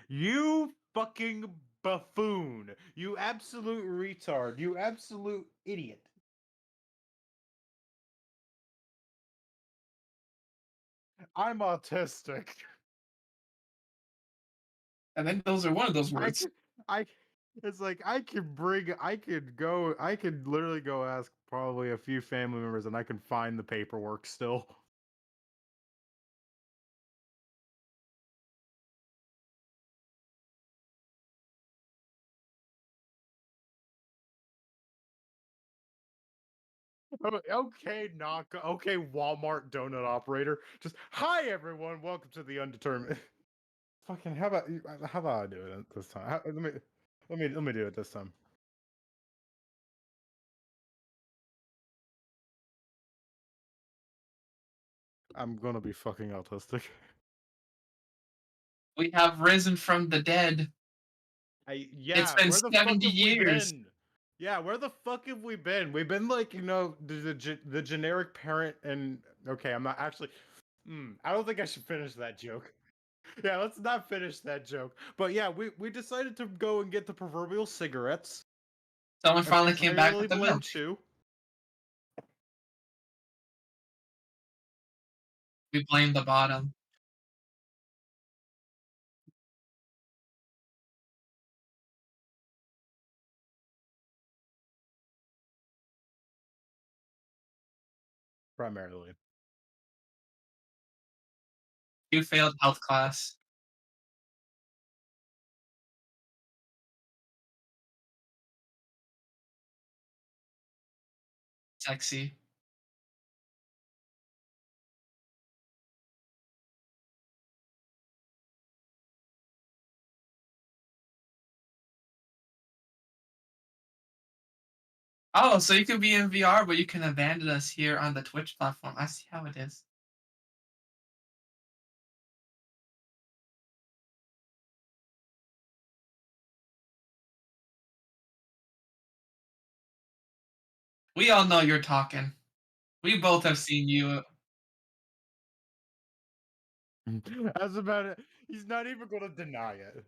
You fucking buffoon. You absolute retard. You absolute idiot. I'm autistic. I think those are one of those I words. could, I it's like I could literally go ask probably a few family members and I can find the paperwork still. Okay, okay, Walmart donut operator. Just hi everyone, welcome to the Undetermined. Fucking how about I do it this time? Let me do it this time. I'm gonna be fucking autistic. We have risen from the dead. It's Yeah, been where the fuck 70 have we years. been? Yeah, where the fuck have we been? We've been like, the generic parent and okay, I'm not actually I don't think I should finish that joke. Yeah, let's not finish that joke. But yeah, we decided to go and get the proverbial cigarettes. Someone I finally came back primarily with the blame milk. Chew. We blame the bottom. Primarily. You failed health class. Sexy. Oh, so you can be in VR, but you can abandon us here on the Twitch platform. I see how it is. We all know you're talking. We both have seen you. As about it, he's not even gonna deny it.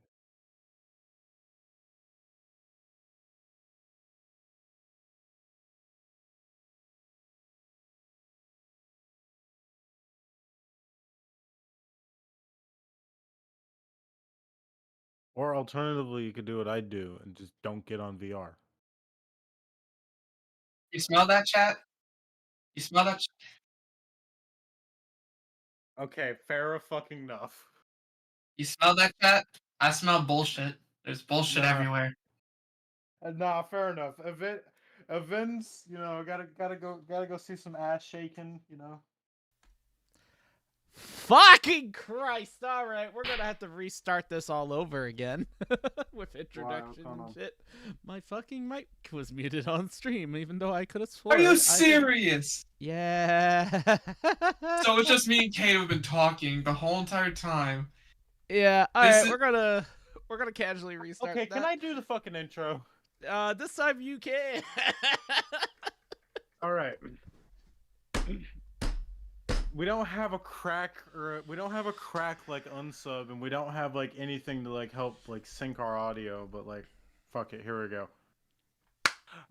Or alternatively, you could do what I do and just don't get on VR. You smell that, chat? You smell that? Okay, fair fucking enough. You smell that, chat? I smell bullshit. There's bullshit Nah, everywhere. nah, fair enough. Events, gotta go see some ass shaking, Fucking Christ! All right, we're gonna have to restart this all over again with introduction and shit. My fucking mic was muted on stream, even though I could have sworn. Are you serious? Yeah. So it's just me and Kate who've been talking the whole entire time. Yeah. All This right, is- we're gonna casually restart. Okay, can I do the fucking intro? This time you can. All right. We don't have a crack like unsub, and we don't have like anything to like help like sync our audio, but like fuck it, here we go.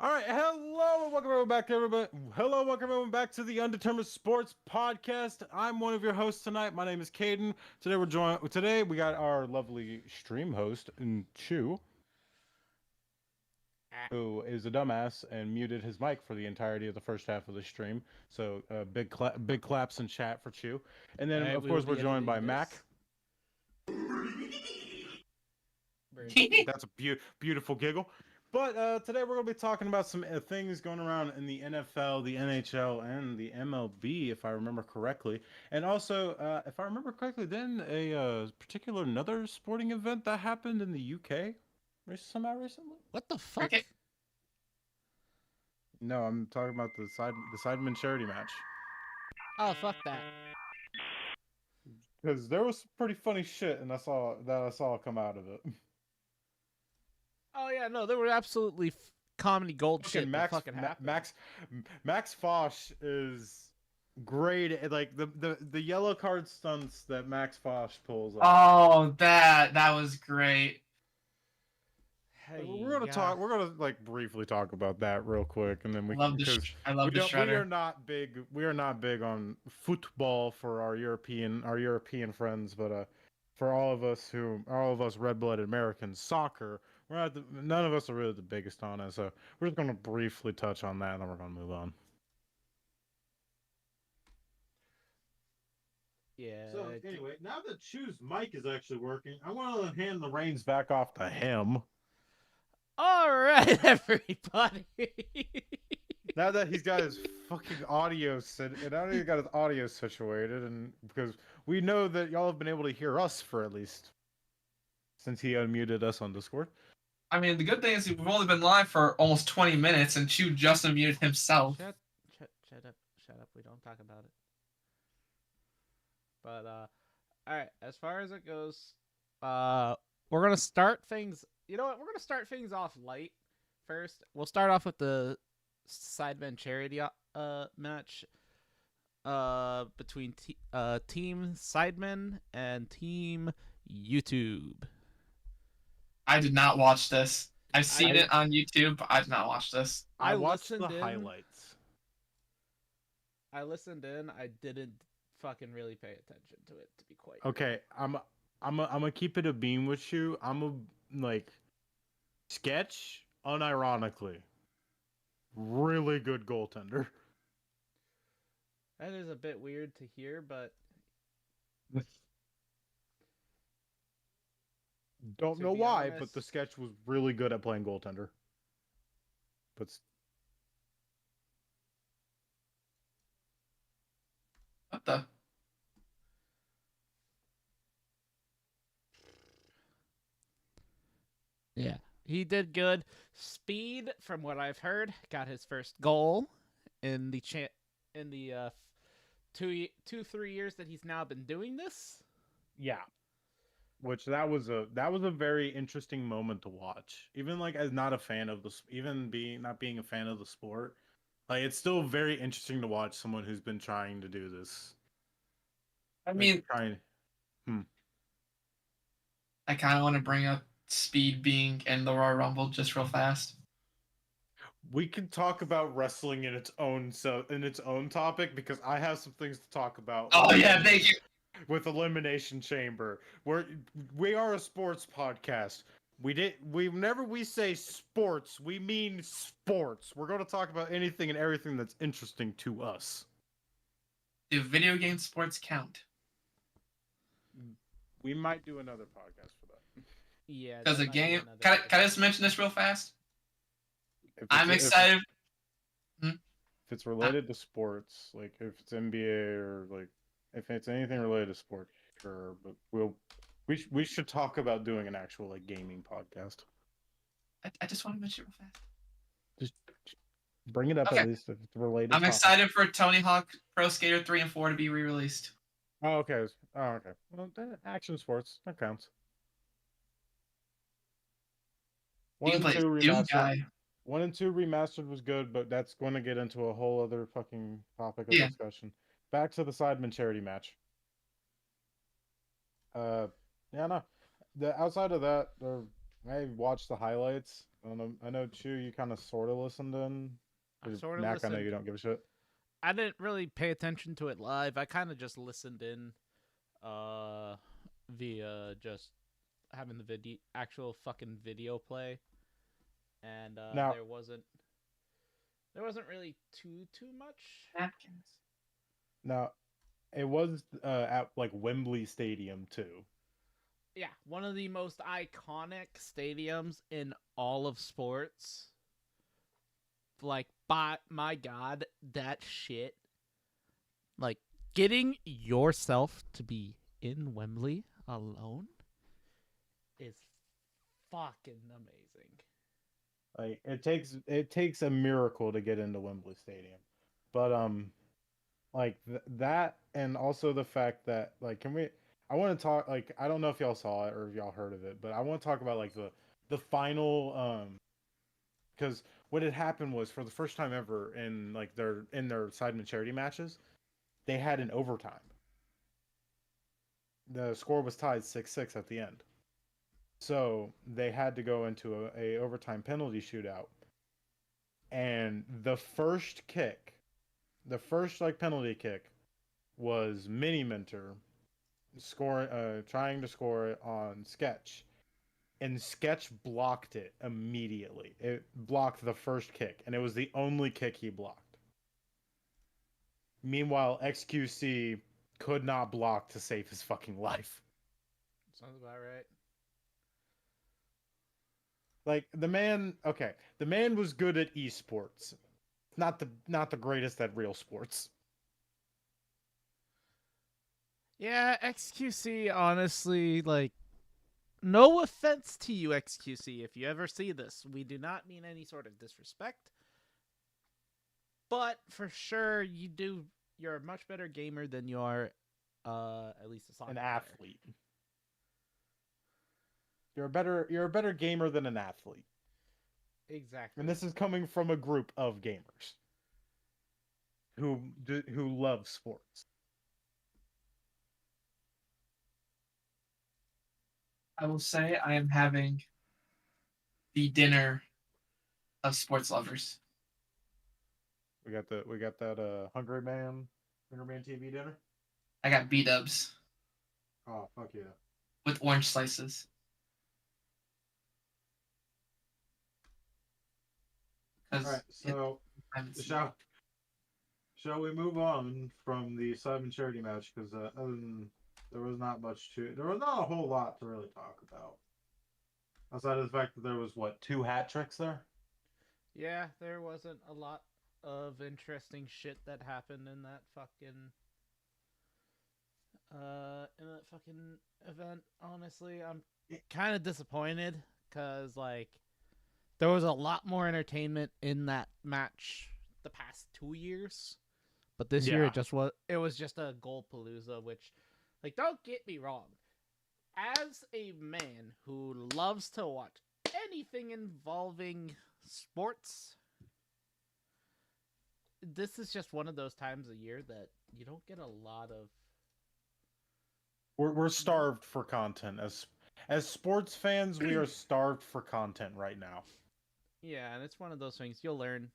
All right, hello and welcome everyone back, everybody. Hello, welcome everyone back to the Undetermined Sports Podcast. I'm one of your hosts tonight. My name is Caden. Today we got our lovely stream host, Chew, who is a dumbass and muted his mic for the entirety of the first half of the stream. So big claps in chat for Chew. And then of course we're joined by Mac. That's a beautiful giggle. But today we're going to be talking about some things going around in the NFL, the NHL, and the MLB, if I remember correctly. And also, if I remember correctly, then a particular another sporting event that happened in the UK somehow recently. What the fuck? Cricket? No, I'm talking about the Sidemen charity match. Oh, fuck that. Because there was some pretty funny shit, and I saw come out of it. Oh yeah, no, there were absolutely comedy gold shit. Max Fucking happened. Max Fosh is great, like the yellow card stunts that Max Fosh pulls off. Oh, that was great. We're gonna talk. We're gonna like briefly talk about that real quick, and then I we love because I love the we shredder. are not big. We are not big on football for our European friends, but for all of us red-blooded Americans, soccer. None of us are really the biggest on it, so we're just gonna briefly touch on that, and then we're gonna move on. Yeah. So anyway, now that Chu's mic is actually working, I want to hand the reins back off to him. All right, everybody. Now that he's got his fucking audio now that he's got his audio situated, and because we know that y'all have been able to hear us for at least since he unmuted us on Discord. I mean, the good thing is we've only been live for almost 20 minutes, and Chu just unmuted himself. Shut up. We don't talk about it. But all right. As far as it goes, we're gonna start things. You know what? We're gonna start things off light first. We'll start off with the Sidemen charity match between Team Sidemen and Team YouTube. I did not watch this. I've seen it on YouTube, but I did not watch this. I watched the listened in. highlights. I listened in. I didn't fucking really pay attention to it, to be quite. Okay, I'm gonna keep it a beam with you. I'm a like Sketch, unironically, really good goaltender. That is a bit weird to hear, but Don't To know be why, honest- but the Sketch was really good at playing goaltender. But What the? yeah, he did good. Speed, from what I've heard, got his first goal in the 3 years that he's now been doing this. yeah, which that was a very interesting moment to watch. Even like as not a fan of not being a fan of the sport, like it's still very interesting to watch someone who's been trying to do this. I mean, I kind of want to bring up Speed being in the Royal Rumble just real fast. We can talk about wrestling in its own topic because I have some things to talk about. Oh yeah, thank you. With Elimination Chamber, we are a sports podcast. Whenever we say sports, we mean sports. We're going to talk about anything and everything that's interesting to us. Do video game sports count? We might do another podcast for that. Yeah, Because that a might be game. another Can I episode. just mention this real fast? I'm If excited. it's related to sports, like if it's NBA or like if it's anything related to sports, sure. But we should talk about doing an actual like gaming podcast. I just want to mention it real fast. Bring it up Okay. at least if it's related. I'm topic. excited for Tony Hawk Pro Skater 3 and 4 to be re-released. Oh, okay. Well, action sports that counts. You can play Doom Guy. 1 and 2 remastered was good, but that's going to get into a whole other fucking topic of Yeah. discussion. Back to the Sidemen charity match. Yeah, no. Outside of that, I watched the highlights. I know Chu, you kind of sort of listened in. I sorta Mac, I know listened. you don't give a shit. I didn't really pay attention to it live. I kind of just listened in via just having the actual fucking video play. And Now- there wasn't really too much. Napkins. Now, it was at like Wembley Stadium too. Yeah, one of the most iconic stadiums in all of sports. Like, by my god, that shit. Like, getting yourself to be in Wembley alone is fucking amazing. Like it takes a miracle to get into Wembley Stadium, but like that, and also the fact that like I want to talk, like I don't know if y'all saw it or if y'all heard of it, but I want to talk about like the final because what had happened was for the first time ever in their Sidemen charity matches, they had an overtime. The score was tied 6-6 at the end. So they had to go into a overtime penalty shootout. And the first penalty kick was Mini Mentor trying to score it on Sketch. And Sketch blocked it immediately. It blocked the first kick, and it was the only kick he blocked. Meanwhile, XQC could not block to save his fucking life. Sounds about right. Like the man was good at esports. Not the greatest at real sports. Yeah, XQC, honestly, like, no offense to you, XQC, if you ever see this. We do not mean any sort of disrespect. But for sure, you're a much better gamer than you are, at least a soccer An player. athlete. You're a better gamer than an athlete. Exactly. And this is coming from a group of gamers who love sports. I will say I am having the dinner of sports lovers. We got that Hungry Man TV dinner. I got B-dubs Oh fuck yeah! with orange slices. All right, so shall we move on from the Simon charity match? Because there was not a whole lot to really talk about. Outside of the fact that there was 2 hat tricks there. Yeah, there wasn't a lot of interesting shit that happened in that fucking event. Honestly, I'm kind of disappointed because like there was a lot more entertainment in that match the past 2 years, but this year it was just a goal palooza. Which, like, don't get me wrong, as a man who loves to watch anything involving sports, this is just one of those times a year that you don't get a lot of. We're starved for content as sports fans. We are starved for content right now. Yeah, and it's one of those things you'll learn.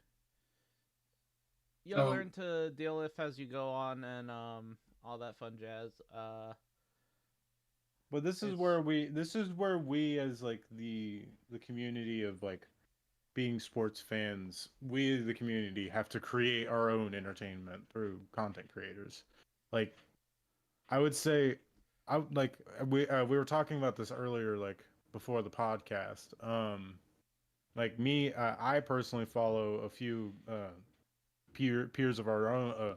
You'll learn to deal with as you go on, and all that fun jazz. But this is where we as like the community of like being sports fans, we the community have to create our own entertainment through content creators. Like I would say we were talking about this earlier, like before the podcast. Like me, I personally follow a few peers of our own,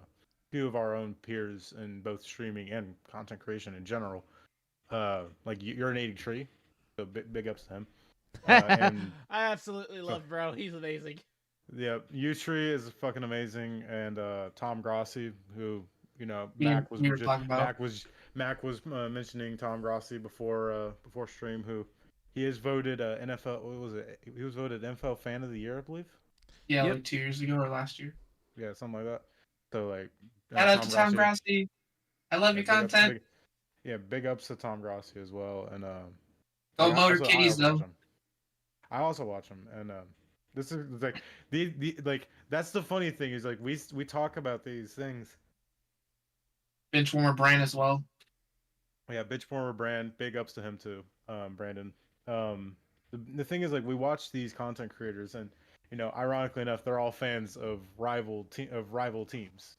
few of our own peers in both streaming and content creation in general. Like you're an 80 tree, so big ups to him. And I absolutely love bro. He's amazing. yeah, U-Tree is fucking amazing, and Tom Grossi, who Mac was mentioning Tom Grossi before stream, who he is voted NFL. What was it? He was voted NFL Fan of the Year, I believe. Yeah, like 2 years ago or last year. Yeah, something like that. So like, shout out to Tom Grossi. I love your content. Big ups to Tom Grossi as well, and Go Motor Kitties though. I also watch him, and this is like the like that's the funny thing is like we talk about these things. Benchwarmer brand as well. Yeah, Benchwarmer brand. Big ups to him too, Brandon. The thing is like we watch these content creators, and ironically enough, they're all fans of rival teams.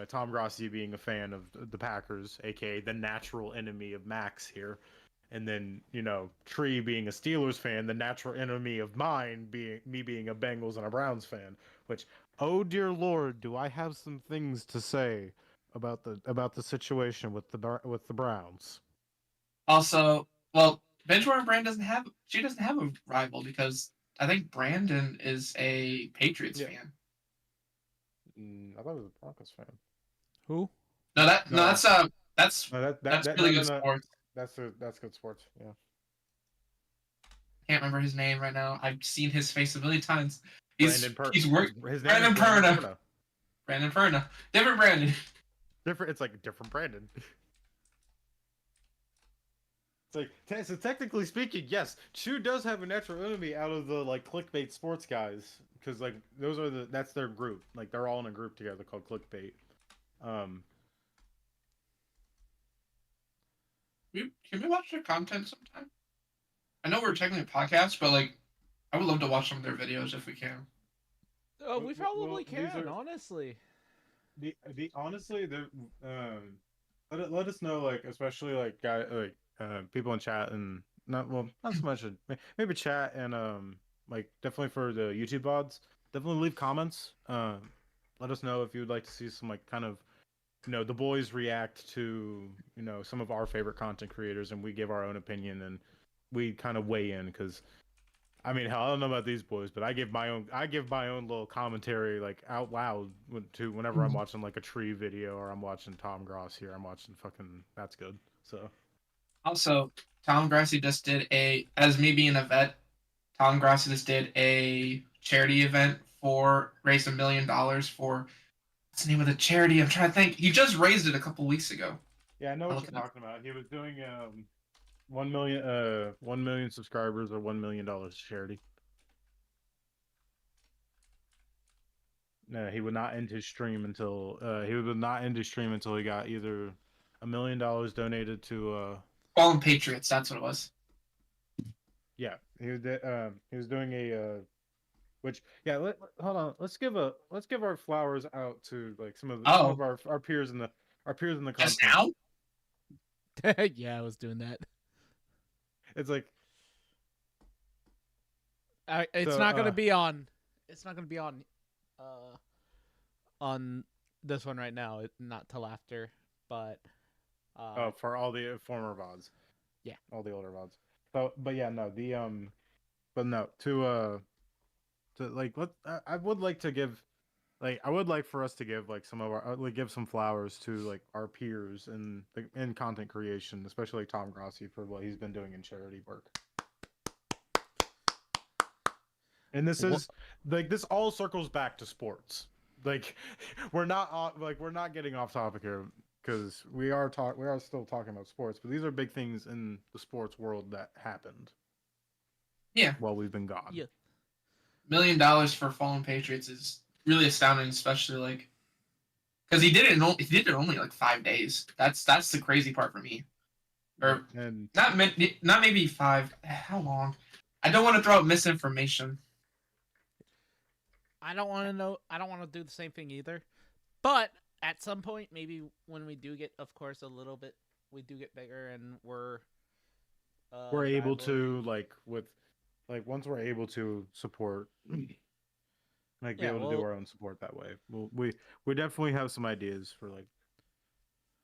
Tom Grossi being a fan of the Packers, aka the natural enemy of Max here. And then, Tree being a Steelers fan, the natural enemy of mine being a Bengals and a Browns fan. Which, oh dear Lord, do I have some things to say about the situation with the Browns? Also, well, Benchwarmer brand doesn't have a rival because I think Brandon is a Patriots fan. I thought he was a Broncos fan. Who? That's really good sports. That's good sports. Yeah. Can't remember his name right now. I've seen his face a million times. He's worked. His name Brandon is Perna. Brandon Perna. Different Brandon. different. It's like different Brandon. It's like so technically speaking, yes, Chew does have a natural enemy out of the like clickbait sports guys because like those are that's their group. Like they're all in a group together called clickbait. Um, Can we watch their content sometime? I know we're technically a podcast, but like, I would love to watch some of their videos if we can. Oh, we probably well, these can, are- honestly. the honestly the let us know like especially like guy like people in chat and not so much maybe chat and like definitely for the YouTube VODs definitely leave comments let us know if you would like to see some like kind of the boys react to some of our favorite content creators and we give our own opinion and we kind of weigh in because I mean, hell, I don't know about these boys, but I give my own little commentary like out loud whenever I'm watching like a tree video or I'm watching Tom Gross here. I'm watching fucking that's good. So Also, Tom Grassi just did as me being a vet, Tom Grassi just did a charity event raised $1 million for, what's the name of the charity? I'm trying to think. He just raised it a couple weeks ago. yeah, I know what you're talking about. He was doing 1 million subscribers or $1 million charity. No, he would not end his stream until he got either $1 million donated to Fallen Patriots, that's what it was. yeah, he was doing a which hold on, let's give our flowers out to like some of our peers in the Just content. now? Yeah, I was doing that. It's like it's not gonna be on. It's not gonna be on. On this one right now, not till after, but. For all the former VODs. Yeah. All the older VODs. So, but yeah, no, but no, to like I would like to give I would like for us to give like some of our give some flowers to like our peers in content creation, especially like Tom Grassi for what he's been doing in charity work. And this is like this all circles back to sports. Like we're not getting off topic here because we are still talking about sports, but these are big things in the sports world that happened. Yeah. While we've been gone. Yeah. $1 million for Fallen Patriots is really astounding, especially like because he did it only like 5 days. That's the crazy part for me. Or and not maybe 5. How long? I don't want to throw out misinformation. I don't want to know. I don't want to do the same thing either. But at some point, maybe when we do get, of course, we do get bigger and we're able to once we're able to support be able to do our own support that way. We definitely have some ideas for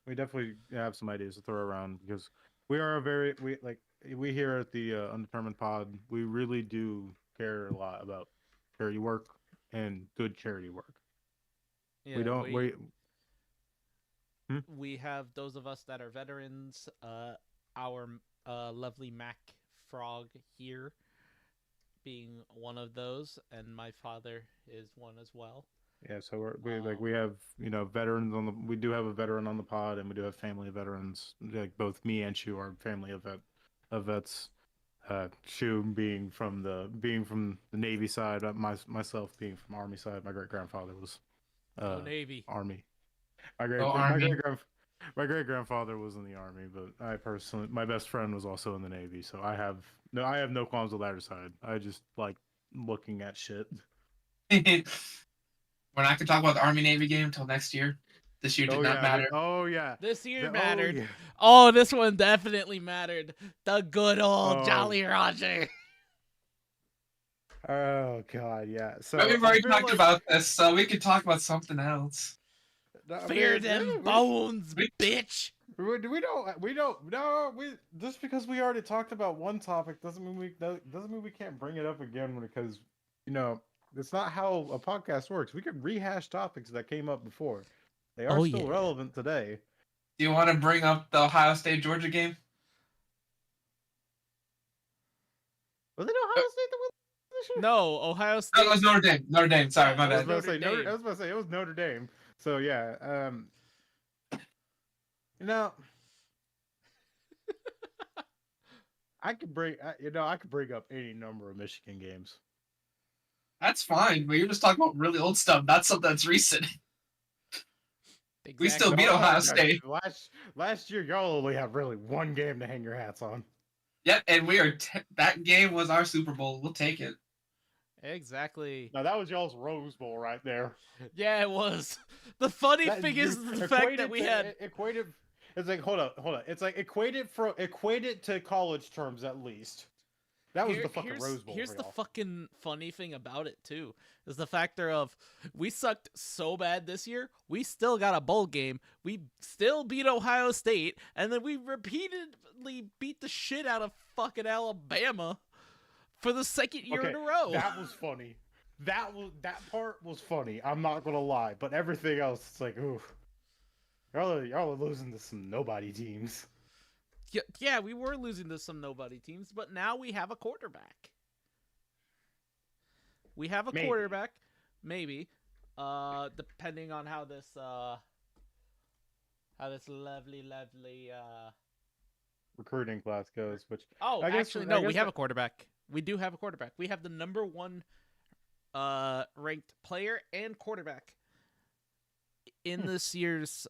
we definitely have some ideas to throw around because we are we here at the Undetermined Pod, we really do care a lot about charity work and good charity work. Yeah, we don't we have those of us that are veterans, our lovely Mac Frog here being one of those, and my father is one as well. Yeah, so we have veterans we do have a veteran on the pod, and we do have family of veterans. Like both me and Shu are family of vets. Shu being from the Navy side, myself being from Army side. My great grandfather was Navy Army. My great grandfather was in the Army, but my best friend was also in the Navy, so I have no qualms with either side. I just like looking at shit. We're not gonna talk about the Army Navy game until next year. This year did not matter. This year mattered. Oh, this one definitely mattered. The good old Jolly Roger. Oh god, yeah. So but we've already talked about this, so we could talk about something else. Fear them bones, bitch. We don't. Just because we already talked about one topic doesn't mean we can't bring it up again because it's not how a podcast works. We could rehash topics that came up before. They are still relevant today. Do you want to bring up the Ohio State Georgia game? Was it Ohio State that won this year? No, Ohio State. No, it was Notre Dame. Notre Dame. Sorry, my bad. I was about to say it was Notre Dame. So yeah, You know, I could bring up any number of Michigan games. That's fine, but you're just talking about really old stuff. That's something that's recent. We still Exactly. beat No, Ohio no, State. last year, y'all only have really one game to hang your hats on. Yep, and we are. That game was our Super Bowl. We'll take it. Exactly. Now that was y'all's Rose Bowl right there. Yeah, it was. The funny thing is You the fact that we had. equated. It's like hold up. It's like equated to college terms at least. That was the fucking Rose Bowl. Here's for the y'all. fucking funny thing about it too, is the factor of we sucked so bad this year, we still got a bowl game, we still beat Ohio State, and then we repeatedly beat the shit out of fucking Alabama for the second year in a row. That was funny. That part was funny. I'm not gonna lie, but everything else, it's like, ooh, y'all are losing to some nobody teams. Yeah, we were losing to some nobody teams, but now we have a quarterback. We have a Maybe. quarterback, maybe, depending on how this lovely Recruiting class goes, which Oh, I guess- actually, I no, we guess have that- a quarterback. We do have a quarterback. We have the number 1 ranked player and quarterback in this year's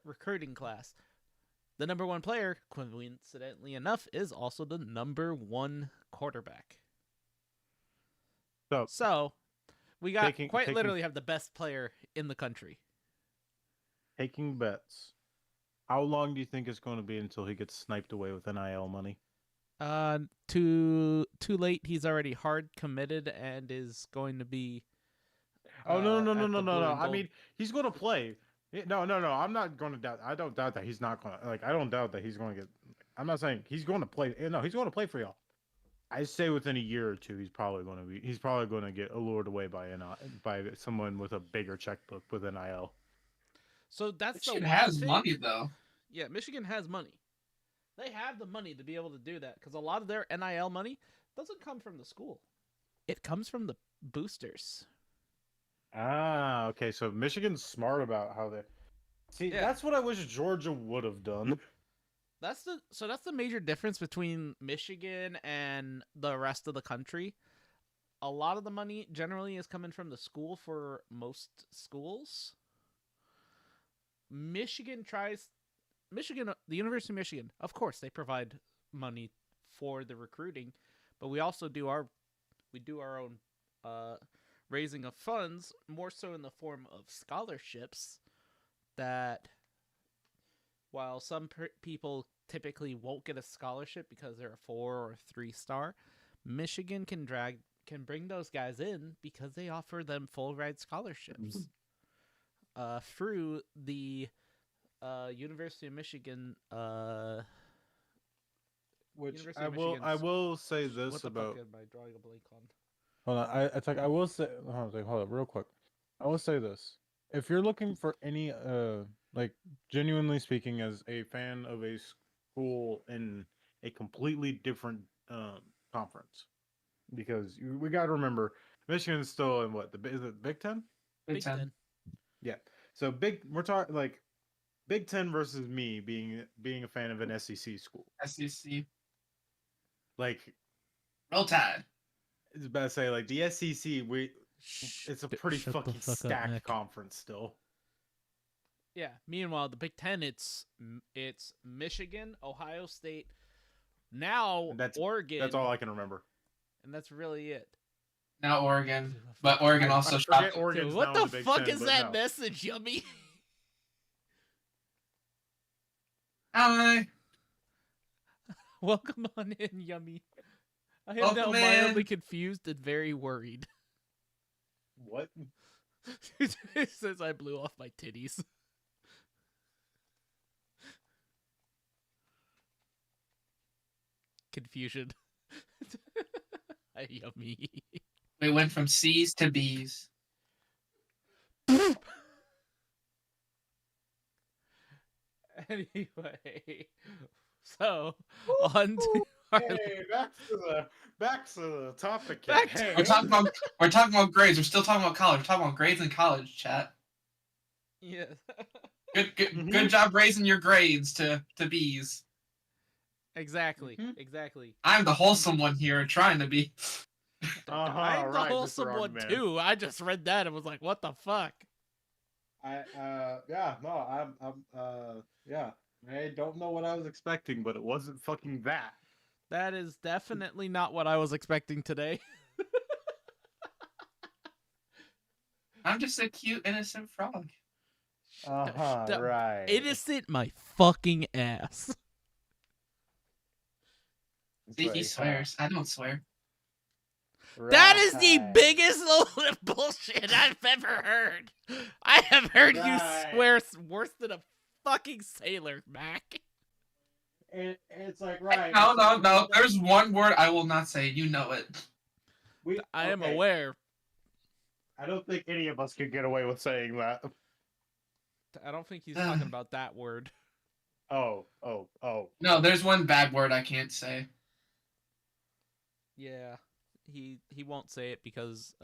recruiting class. The number 1 player, coincidentally enough, is also the number 1 quarterback. So we got taking- literally have the best player in the country. taking bets. How long do you think it's going to be until he gets sniped away with NIL money? Too late. He's already hard committed and is going to be. Oh no! at the blue and I gold. mean, he's going to play. No. I'm not going to doubt. I don't doubt that he's not going to. Like, I don't doubt that he's going to get. I'm not saying he's going to play. No, he's going to play for y'all. I say within a year or two, he's probably going to be. He's probably going to get allured away by someone with a bigger checkbook with NIL. So that's the Michigan one has thing. money though. Yeah, Michigan has money. They have the money to be able to do that because a lot of their NIL money doesn't come from the school. It comes from the boosters. Ah, okay. So Michigan's smart about how they. See, Yeah. that's what I wish Georgia would have done. That's the major difference between Michigan and the rest of the country. A lot of the money generally is coming from the school for most schools. The University of Michigan, of course, they provide money for the recruiting, but we also do our own raising of funds, more so in the form of scholarships. That while some people typically won't get a scholarship because they're a 4 or 3 star, Michigan can bring those guys in because they offer them full ride scholarships through the University of Michigan. Which University of Michigan's- I will say this What the about. fuck am I drawing a blank on? Hold on, I will say. Hold up, real quick. I will say this: if you're looking for any, like, genuinely speaking, as a fan of a school in a completely different conference, because we got to remember, Michigan's still in what is it Big Ten? Big Ten. Yeah. So we're talking like Big Ten versus me being a fan of an SEC school. SEC. Like, Roll Tide. it's about to say, like, the SEC, it's a pretty Shut the fucking fuck up, stacked Nick. conference still. Yeah. Meanwhile, the Big Ten, it's Michigan, Ohio State, now Oregon. That's all I can remember. and that's really it. Now Oregon, but Oregon also I forget shot. Oregon's Dude, what now in the Big fuck Ten, is but that no. message, Yummy? Hi. Welcome on in, Yummy. I am now Welcome mildly in. confused and very worried. What? It says I blew off my titties. Confusion. Yummy. We went from C's to B's. Anyway, so on to our Hey, back to the topic. Back to- Hey, We're talking about grades. We're still talking about college. We're talking about grades in college, chat. yeah. Good job raising your grades to B's. Exactly. Mhm. Exactly. I'm the wholesome one here, trying to be. I'm the right, Mr. wholesome one Argument. too. I just read that and was like, what the fuck? Yeah. I don't know what I was expecting, but it wasn't fucking that. That is definitely not what I was expecting today. I'm just a cute, innocent frog. Right. Innocent my fucking ass. See, he swears. I don't swear. That is the biggest load of bullshit I've ever heard. I have heard you swear worse than a fucking sailor, Mac. It's like, right. No. There's one word I will not say. You know it. I am aware. I don't think any of us could get away with saying that. I don't think he's talking about that word. Oh. No, there's one bad word I can't say. Yeah, he won't say it because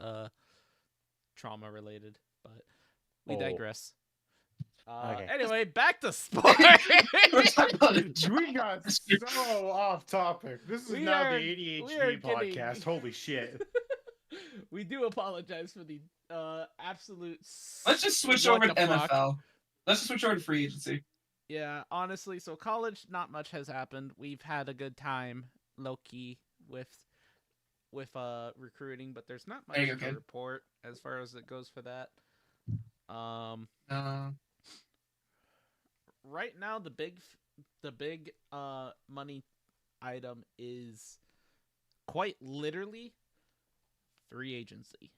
trauma related, but we digress. Okay. Anyway, back to sports. We got so off topic. This is now the ADHD podcast. Holy shit. We do apologize for the absolute. Let's just switch over to NFL. Let's just switch over to free agency. Yeah, honestly, so college, not much has happened. We've had a good time, low key, with recruiting, but there's not much to report as far as it goes for that. Right now, the big money item is quite literally free agency.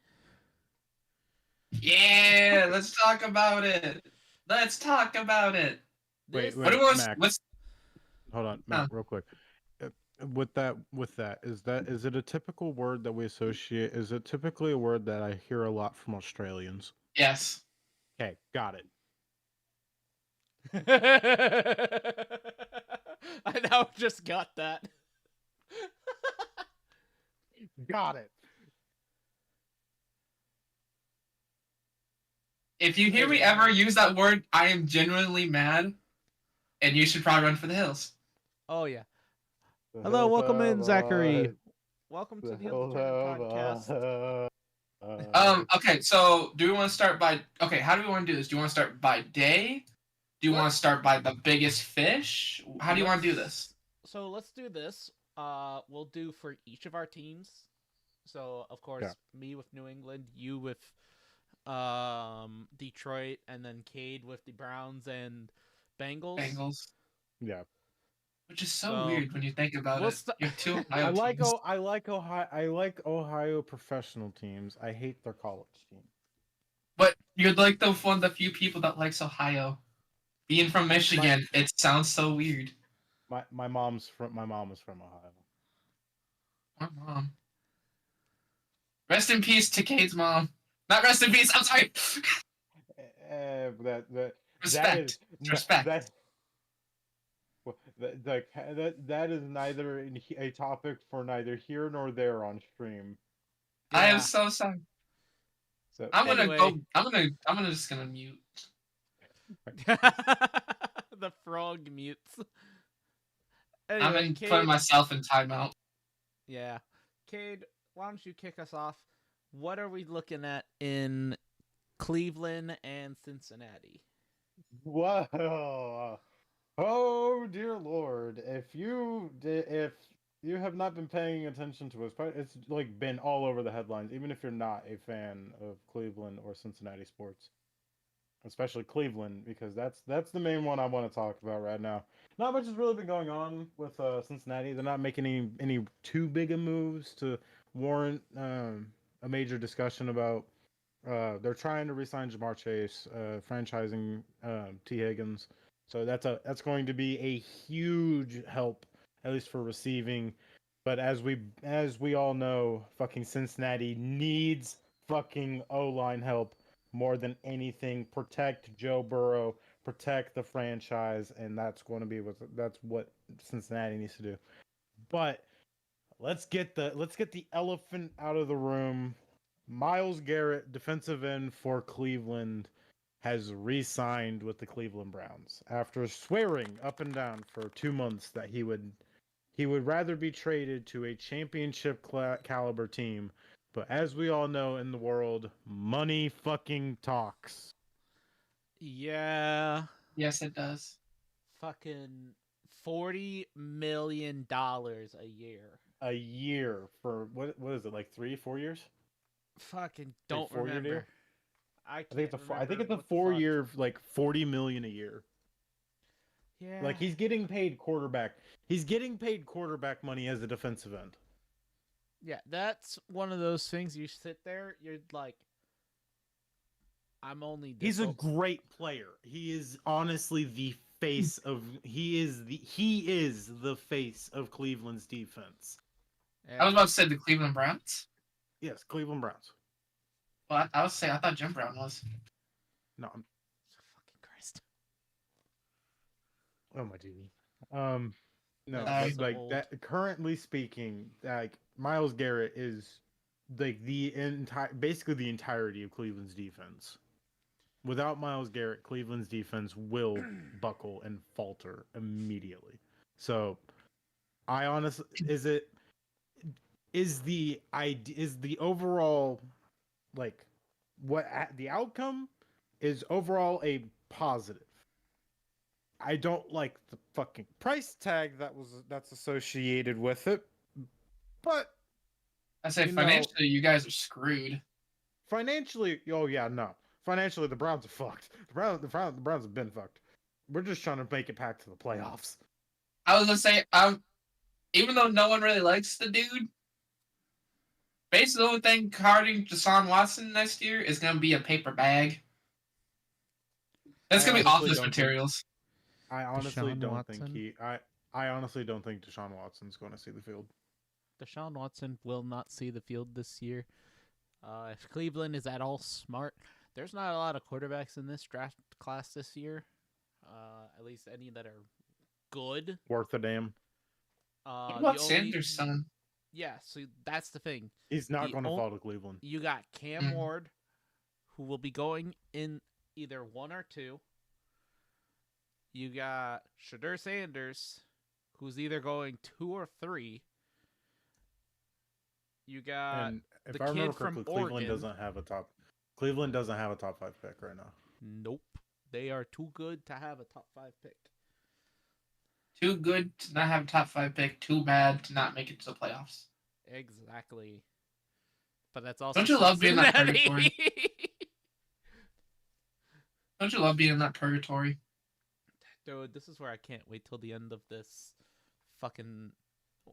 Yeah, let's talk about it. Wait, Mac. Hold on, Mac, real quick. With that, is it a typical word that we associate? Is it typically a word that I hear a lot from Australians? Yes. Okay, got it. I now just got that. Got it. If you hear me ever use that word, I am genuinely mad, and you should probably run for the hills. Oh yeah. Hello, welcome in, Zachary. Welcome to the Undetermined podcast. Okay, so do we want to start by... Okay, how do we want to do this? Do you want to start by day? Do you want to start by the biggest fish? How do you want to do this? So let's do this. We'll do for each of our teams. So, of course, me with New England, you with Detroit, and then Cade with the Browns and Bengals. Yeah. Which is so weird when you think about it. You're two Ohio I like Ohio professional teams. I hate their college team. But you're like the few people that likes Ohio. Being from Michigan, it sounds so weird. My mom is from Ohio. My mom. Rest in peace to Cade's mom. Not rest in peace. I'm sorry. Respect. That is neither a topic for neither here nor there on stream. Yeah. I am so sorry. So I'm gonna just mute. The frog mutes. Anyway, I'm gonna put myself in timeout. Yeah. Cade, why don't you kick us off? What are we looking at in Cleveland and Cincinnati? Whoa. Oh dear Lord! If you have not been paying attention to us, it's like been all over the headlines. Even if you're not a fan of Cleveland or Cincinnati sports, especially Cleveland, because that's the main one I want to talk about right now. Not much has really been going on with Cincinnati. They're not making any too big of moves to warrant a major discussion about. They're trying to re-sign Jamar Chase, franchising T. Higgins. So that's going to be a huge help, at least for receiving. But as we all know, fucking Cincinnati needs fucking O-line help more than anything. Protect Joe Burrow, protect the franchise, and that's what Cincinnati needs to do. But let's get the elephant out of the room. Myles Garrett, defensive end for Cleveland. has re-signed with the Cleveland Browns after swearing up and down for 2 months that he would rather be traded to a championship caliber team. But as we all know in the world, money fucking talks. Yeah. Yes, it does. Fucking $40 million a year. A year for what is it, like 3-4 years? Fucking don't 4-year deal? remember. I I can't think it's a remember what the 4-year, like 40 million a year. Yeah. Like he's getting paid quarterback. He's getting paid quarterback money as a defensive end. Yeah, that's one of those things you sit there, you're like, I'm only this He's a old. great player. He is honestly the face of he is the face of Cleveland's defense. I was about to say the Cleveland Browns. Yes, Cleveland Browns. Well, I was say I thought Jim Brown was. No, Fucking Christ. oh my TV. No, That's but so like old. that. Currently speaking, like Myles Garrett is like basically the entirety of Cleveland's defense. Without Myles Garrett, Cleveland's defense will buckle and falter immediately. So, I honestly is the overall like the outcome is overall a positive. I don't like the fucking price tag that's associated with it, but I say You know- financially, you guys are screwed. financially, oh yeah, no. Financially, the Browns are fucked. The Browns have been fucked. We're just trying to make it back to the playoffs. I was gonna say, even though no one really likes the dude, basically the only thing guarding Deshaun Watson next year is gonna be a paper bag. That's I gonna be honestly office don't think- materials. I honestly Deshaun don't think Watson? I honestly don't think Deshaun Watson's going to see the field. Deshaun Watson will not see the field this year. If Cleveland is at all smart, there's not a lot of quarterbacks in this draft class this year. At least any that are good. Worth a damn. What The about only- Sanders' son? Yeah, so that's the thing. He's not The going to on- fall to Cleveland. You got Cam Mhm. Ward, who will be going in either 1 or 2. You got Shadur Sanders, who's either going 2 or 3. You got And if the I remember kid from correctly, Cleveland Oregon. doesn't have a top. Cleveland doesn't have a top 5 pick right now. Nope. They are too good to have a top 5 pick. Too good to not have a top 5 pick. Too bad to not make it to the playoffs. Exactly. But that's also Don't you love being that Cincinnati. Don't you love being in that purgatory? Dude, this is where I can't wait till the end of this fucking...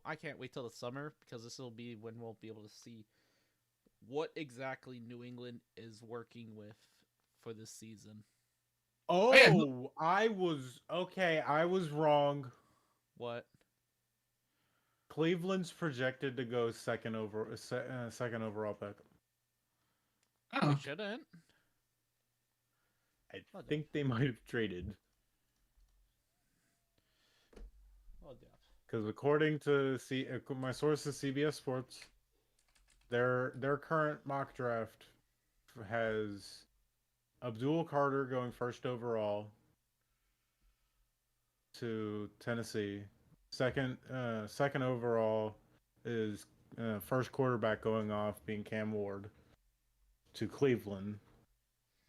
I can't wait till the summer, because this will be when we'll be able to see what exactly New England is working with for this season. Oh, yeah. I was wrong. What? Cleveland's projected to go second overall pick. Oh, They shouldn't. I Oh, think they might have traded Oh, yeah. because according to my sources, CBS Sports, their current mock draft has Abdul Carter going first overall to Tennessee. Second overall is first quarterback going off being Cam Ward to Cleveland.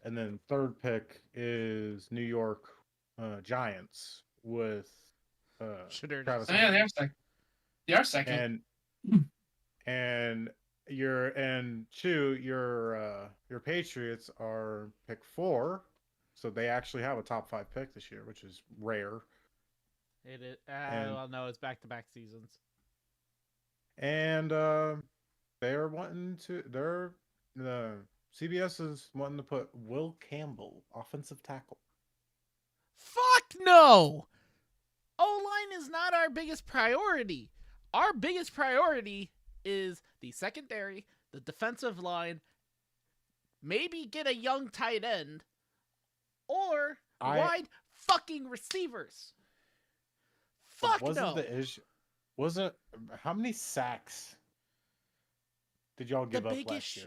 And then third pick is New York Giants with Shadur Travis so yeah, they are second. They are second. and your Patriots are pick 4, so they actually have a top 5 pick this year, which is rare. It is. And- Well, no, it's back-to-back seasons. And they're wanting to. The CBS is wanting to put Will Campbell, offensive tackle. Fuck no! O-line is not our biggest priority. Our biggest priority is the secondary, the defensive line, maybe get a young tight end, or wide fucking receivers. Fuck wasn't no. the issue? Wasn't how many sacks did y'all give up last biggest year?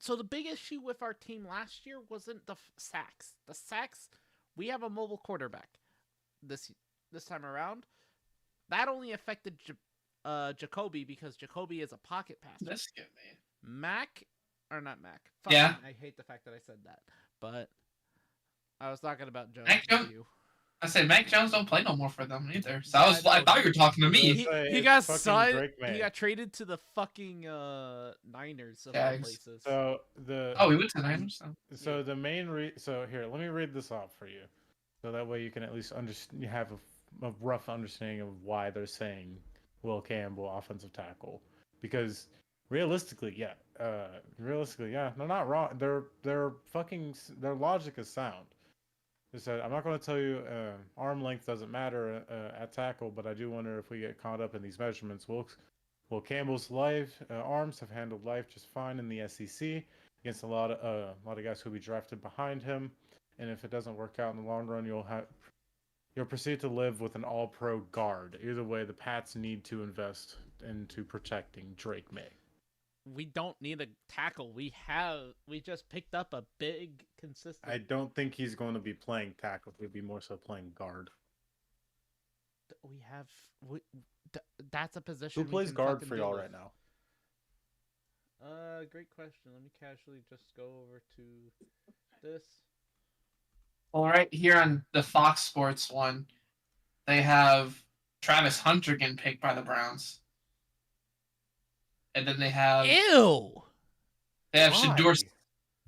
So the big issue with our team last year wasn't the sacks. The sacks, we have a mobile quarterback this time around. That only affected Jacoby because Jacoby is a pocket passer. This get me. Mac, or not Mac. Yeah. I hate the fact that I said that, but I was talking about Jones. Mac Jones- You. I said Mac Jones don't play no more for them either. So Yeah, I I know. thought you were talking to me. He It's got fucking signed. Drake May. He got traded to the fucking Niners of all Jags. places. So the Oh, we went to the Niners. so the main so here, let me read this off for you, so that way you can at least you have a rough understanding of why they're saying Will Campbell offensive tackle, because realistically, yeah, they're not wrong. Their logic is sound. They said, I'm not going to tell you arm length doesn't matter at tackle, but I do wonder if we get caught up in these measurements. Will Campbell's arms have handled life just fine in the SEC against a lot of guys who'll be drafted behind him, and if it doesn't work out in the long run, you'll proceed to live with an all-pro guard. Either way, the Pats need to invest into protecting Drake May. We don't need a tackle. We just picked up a big, consistent. I don't think he's going to be playing tackle. He'll be more so playing guard. That's a position. Who plays guard for y'all right now? Great question. Let me casually just go over to this. Well, right here on the Fox Sports one, they have Travis Hunter getting picked by the Browns. And then they have Ew. They have Why? Shador.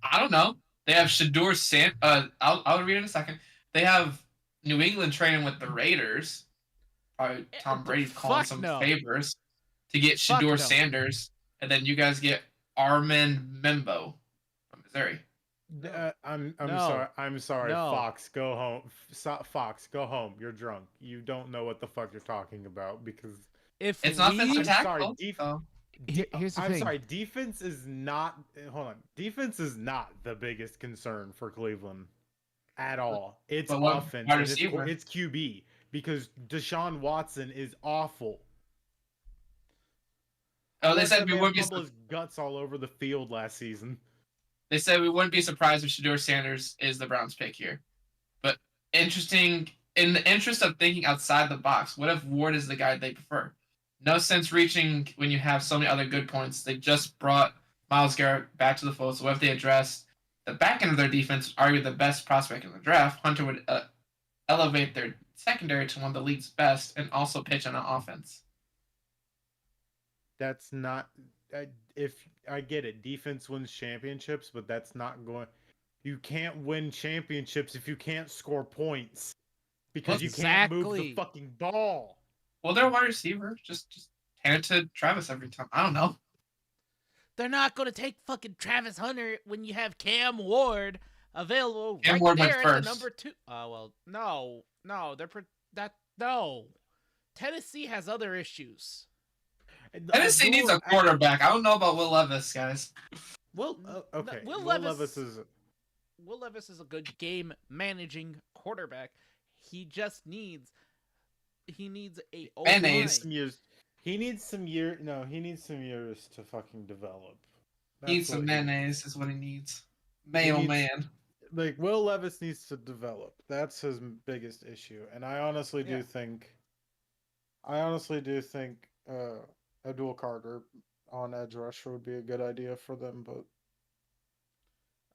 I don't know. They have Shador I'll read it in a second. They have New England training with the Raiders. Probably Tom Brady's calling some favors to get Shador Sanders, and then you guys get Armin Membo from Missouri. I'm No. sorry. No. Fox, go home. Fox, go home. You're drunk. You don't know what the fuck you're talking about because If It's not we, offensive sorry, tackle. so- here's the I'm thing. sorry. Defense is not. Hold on. Defense is not the biggest concern for Cleveland at all. It's But what offense. wide And receiver? it's QB because Deshaun Watson is awful. Oh, they Let said that we man wouldn't be. fumble his guts all over the field last season. They said we wouldn't be surprised if Shador Sanders is the Browns' pick here. But interesting. In the interest of thinking outside the box, what if Ward is the guy they prefer? No sense reaching when you have so many other good points. They just brought Myles Garrett back to the fold. So what if they address the back end of their defense, arguably the best prospect in the draft? Hunter would elevate their secondary to one of the league's best and also pitch on an offense. That's not. If I get it, defense wins championships, but that's not going. You can't win championships if you can't score points because you can't move the Exactly. fucking ball. Well, they're a wide receiver. Just hand it to Travis every time. I don't know. They're not going to take fucking Travis Hunter when you have Cam Ward available Cam right Ward went there at the first. number 2. Well, no, no. Tennessee has other issues. Tennessee needs a quarterback. I don't know about Will Levis, guys. Will Okay. Will Levis is. Will Levis is a good game managing quarterback. He just needs a Mayonnaise. Some years. He needs some years. No, he needs some years to fucking develop. Needs That's some what he mayonnaise is what he needs. Mayo needs- man. Like Will Levis needs to develop. That's his biggest issue, and I honestly Yeah. do think. Abdul Carter on edge rusher would be a good idea for them, but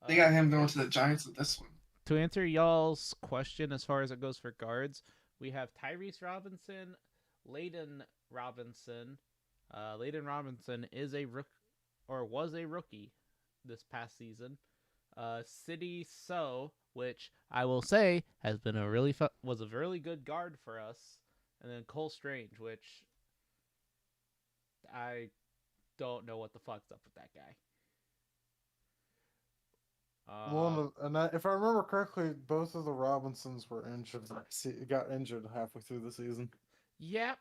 They got him going to the Giants with this one. To answer y'all's question as far as it goes for guards, we have Tyrese Robinson, Layden Robinson. Layden Robinson is was a rookie this past season. City So, which I will say has been was a really good guard for us, and then Cole Strange, which I don't know what the fuck's up with that guy. if I remember correctly, both of the Robinsons were injured. Got injured halfway through the season. Yep,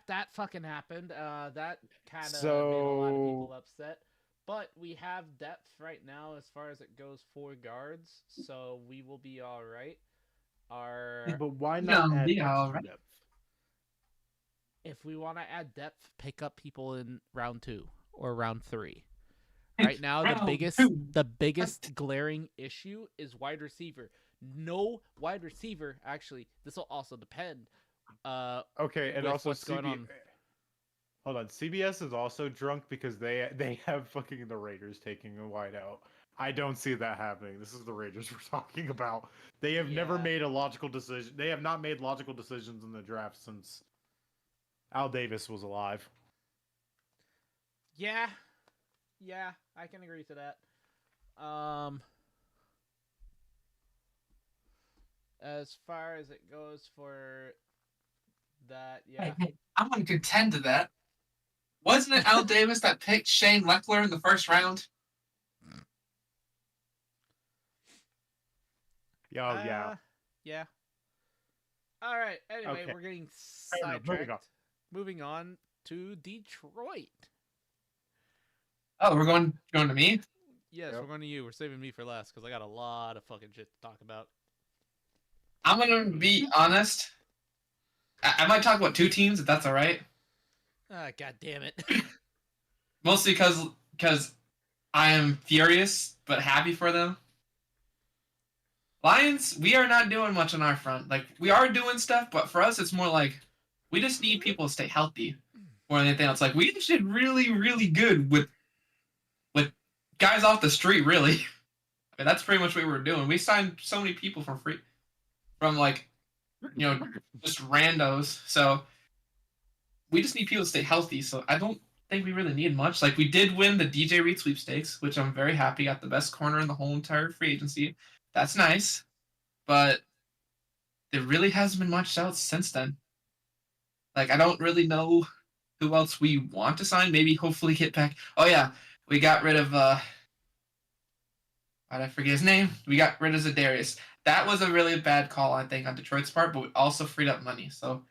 that fucking happened. That kind of made a lot of people upset. But we have depth right now as far as it goes for guards, so we will be all right. But why not add extra alright. depth? If we want to add depth, pick up people in round 2 or round 3. Right now, Round two. the biggest glaring issue is wide receiver. No wide receiver. Actually, this will also depend. Okay, and With also what's going on. Hold on, CBS is also drunk because they have fucking the Raiders taking a wide out. I don't see that happening. This is the Raiders we're talking about. They have never Yeah. made a logical decision. They have not made logical decisions in the draft since Al Davis was alive. Yeah, yeah, I can agree to that. As far as it goes for that, yeah. Hey, I'm gonna contend to that. Wasn't it Al Davis that picked Shane Leckler in the first round? Yeah. Yeah. All right. Anyway, Okay. we're getting Fair enough. sidetracked. Moving on to Detroit. Oh, we're going to me? Yes, Yep. we're going to you. We're saving me for last because I got a lot of fucking shit to talk about. I'm gonna be honest. I might talk about two teams if that's all right. Ah, god damn it. Mostly because I am furious but happy for them. Lions, we are not doing much on our front. Like we are doing stuff, but for us, it's more like we just need people to stay healthy more than anything else. Like we did really, really good with guys off the street. Really, I mean that's pretty much what we were doing. We signed so many people for free, from like just randos. So we just need people to stay healthy. So I don't think we really need much. Like we did win the DJ Reed sweepstakes, which I'm very happy. Got the best corner in the whole entire free agency. That's nice, but there really hasn't been much else since then. Like I don't really know who else we want to sign. Maybe hopefully get back. Oh yeah, we got rid of why did I forget his name? We got rid of Zadarius. That was a really bad call, I think, on Detroit's part, but we also freed up money. So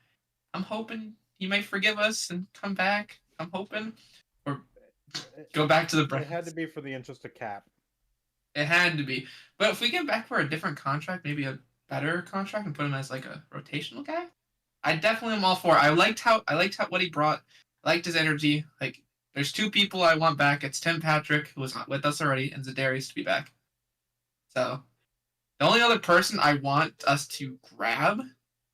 I'm hoping he might forgive us and come back. I'm hoping, or go back to the Browns. It had to be for the interest of cap. It had to be. But if we get back for a different contract, maybe a better contract, and put him as like a rotational guy, I definitely am all for it. I liked how what he brought. I liked his energy. Like there's two people I want back. It's Tim Patrick, who was with us already, and Zadarius to be back. So the only other person I want us to grab,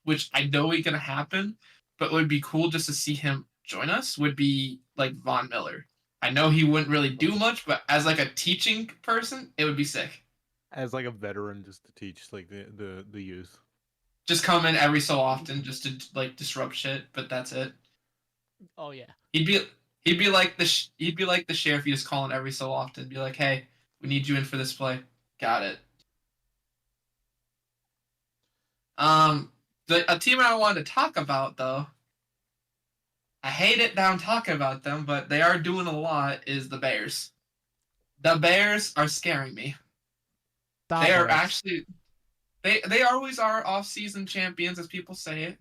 which I know ain't gonna happen, but would be cool just to see him join us, would be like Von Miller. I know he wouldn't really do much, but as like a teaching person, it would be sick. As like a veteran, just to teach like the youth. Just come in every so often, just to like disrupt shit, but that's it. Oh yeah. He'd be like the sheriff. You just call in every so often, be like, hey, we need you in for this play. Got it. A team I wanted to talk about though, I hate it down talking about them, but they are doing a lot, is the Bears. The Bears are scaring me. They are actually they always are off-season champions, as people say it.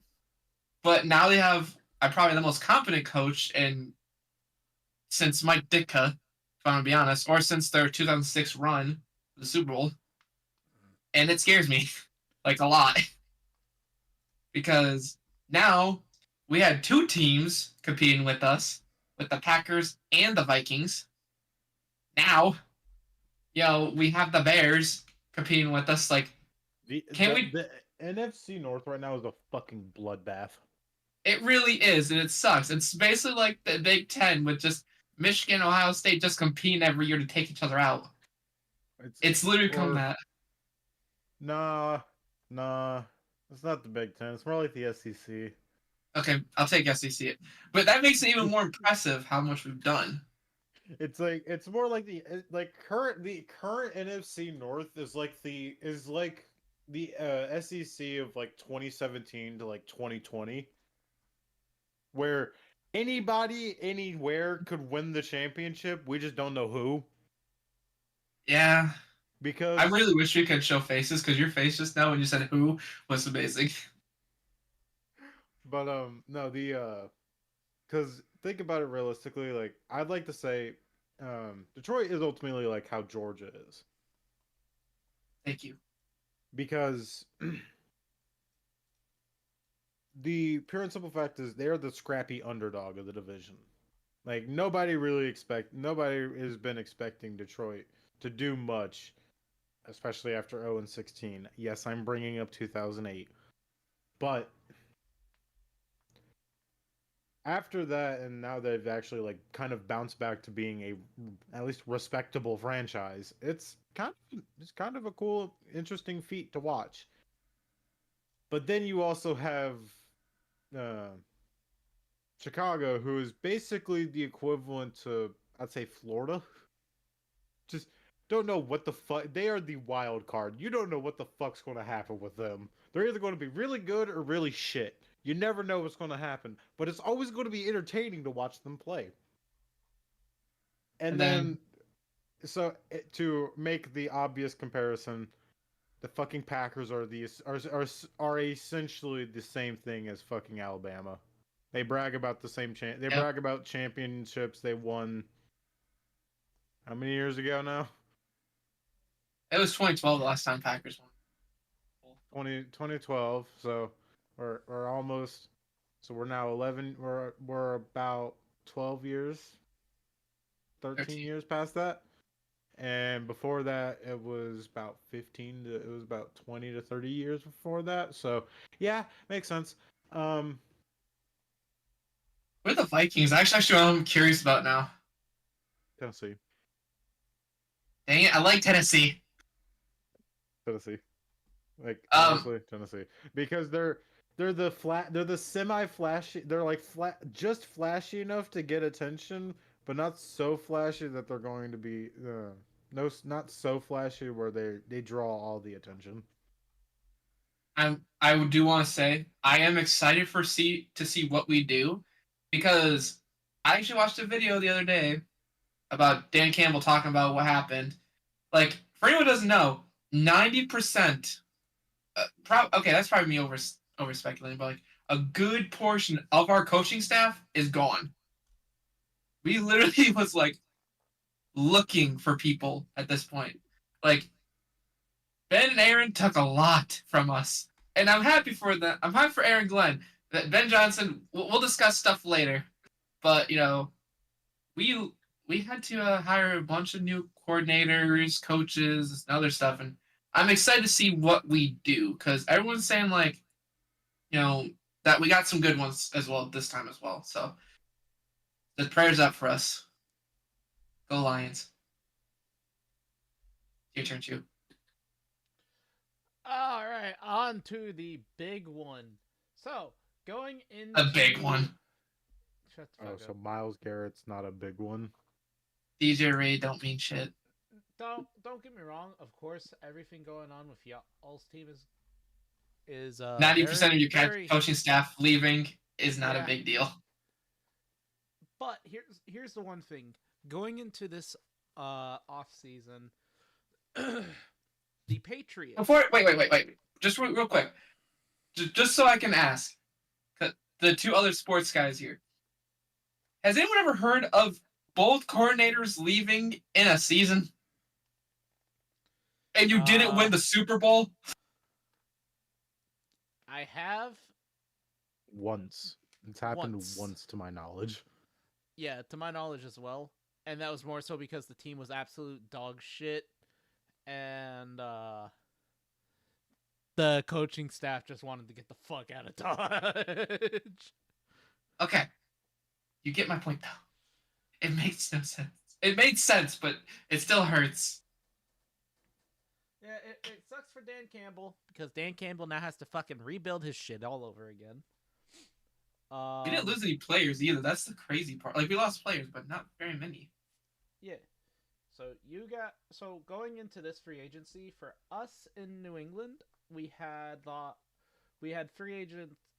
But now they have probably the most competent coach since Mike Ditka, if I'm gonna be honest, or since their 2006 run, the Super Bowl. And it scares me, like a lot. Because now we had two teams competing with us, with the Packers and the Vikings. Now, we have the Bears competing with us. Like, The NFC North right now is a fucking bloodbath. It really is, and it sucks. It's basically like the Big Ten with just Michigan, Ohio State just competing every year to take each other out. It's literally become that. Nah. It's not the Big Ten. It's more like the SEC. Okay, I'll take SEC. But that makes it even more impressive how much we've done. It's more like the current NFC North is like the SEC of like 2017 to like 2020, where anybody anywhere could win the championship. We just don't know who. Yeah. Because I really wish we could show faces, because your face just now when you said who was amazing. But no, because think about it realistically, like I'd like to say Detroit is ultimately like how Georgia is. Thank you. Because the pure and simple fact is they're the scrappy underdog of the division. Like nobody has been expecting Detroit to do much, especially after 0-16. Yes, I'm bringing up 2008, but after that, and now they've actually like kind of bounced back to being a at least respectable franchise. It's kind of a cool, interesting feat to watch. But then you also have uh, Chicago, who is basically the equivalent to, I'd say, Florida. Just don't know what the fuck. They are the wild card. You don't know what the fuck's going to happen with them. They're either going to be really good or really shit. You never know what's going to happen, but it's always going to be entertaining to watch them play. And And then, then to make the obvious comparison, the fucking Packers are essentially the same thing as fucking Alabama. They brag about the same they yep, brag about championships they won how many years ago now? it was 2012 the last time Packers won. 2012. So we're almost, so we're now 11, we're about 12 years, 13 13. years past that. And before that it was about 20 to 30 years before that. So yeah, makes sense. um Where are the Vikings? Actually, what I'm curious about now. Tennessee. Dang it, I like Tennessee. Tennessee. Like Um, honestly, Tennessee, because they're the semi flashy. They're like just flashy enough to get attention, but not so flashy that they're going to be no, not so flashy where they draw all the attention. I do want to say I am excited to see what we do, because I actually watched a video the other day about Dan Campbell talking about what happened. Like, for anyone who doesn't know, 90%. Okay, that's probably me over speculating, but like a good portion of our coaching staff is gone. We literally was like looking for people at this point. Like, Ben and Aaron took a lot from us, and I'm happy for that. I'm happy for Aaron Glenn. That Ben Johnson. We'll discuss stuff later, but we we had to hire a bunch of new coordinators, coaches, and other stuff, and I'm excited to see what we do, because everyone's saying like you know that we got some good ones as well this time as well. So the prayers up for us. Go Lions. Your turn, too. All right, on to the big one. So, going into A big one. Shut the Oh, fuck so up. Miles Garrett's not a big one. DJ Ray don't mean shit. Don't get me wrong. Of course, everything going on with y'all's team is 90% very of your very. coaching staff leaving is not a Yeah. big deal. But here's the one thing going into this off season, the Patriots. Before, wait. Just real quick. Just so I can ask the two other sports guys here. Has anyone ever heard of both coordinators leaving in a season? And you didn't win the Super Bowl? I have. Once. It's happened once to my knowledge. Yeah, to my knowledge as well. And that was more so because the team was absolute dog shit, and the coaching staff just wanted to get the fuck out of Dodge. Okay. You get my point, though. It makes no sense. It made sense, but it still hurts. Yeah, it sucks for Dan Campbell, because Dan Campbell now has to fucking rebuild his shit all over again. We didn't lose any players either. That's the crazy part. Like, we lost players, but not very many. Yeah. So going into this free agency for us in New England, we had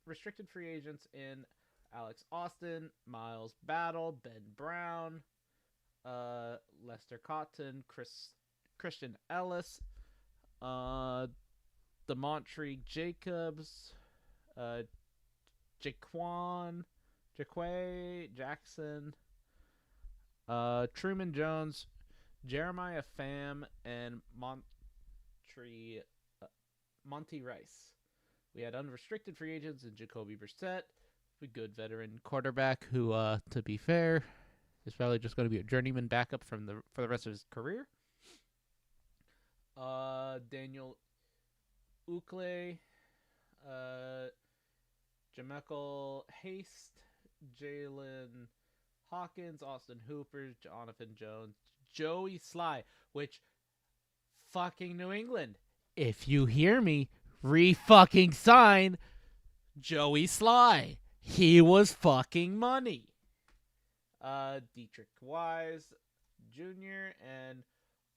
restricted free agents in Alex Austin, Miles Battle, Ben Brown, Lester Cotton, Christian Ellis, Demontre Jacobs, Jaquay Jackson, Truman Jones, Jeremiah Pham, and Monty Rice. We had unrestricted free agents in Jacoby Brissett, a good veteran quarterback who, to be fair, He's probably just going to be a journeyman backup for the rest of his career. Daniel Ukle, Jamekel Haste, Jalen Hawkins, Austin Hooper, Jonathan Jones, Joey Sly, which fucking New England. If you hear me, re-fucking sign Joey Sly. He was fucking money. Dietrich Wise Jr. and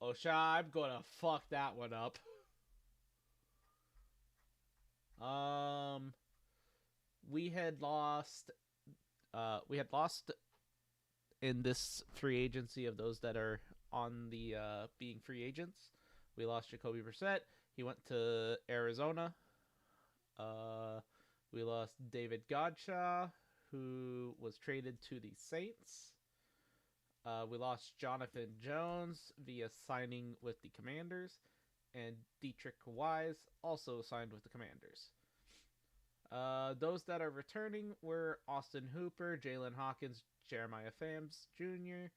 Osha, I'm gonna fuck that one up. We had lost in this free agency of those that are on the being free agents. We lost Jacoby Brissett. He went to Arizona. We lost David Godshaw, who was traded to the Saints. We lost Jonathan Jones via signing with the Commanders. And Dietrich Wise also signed with the Commanders. Those that are returning were Austin Hooper, Jalen Hawkins, Jeremiah Fams Jr.,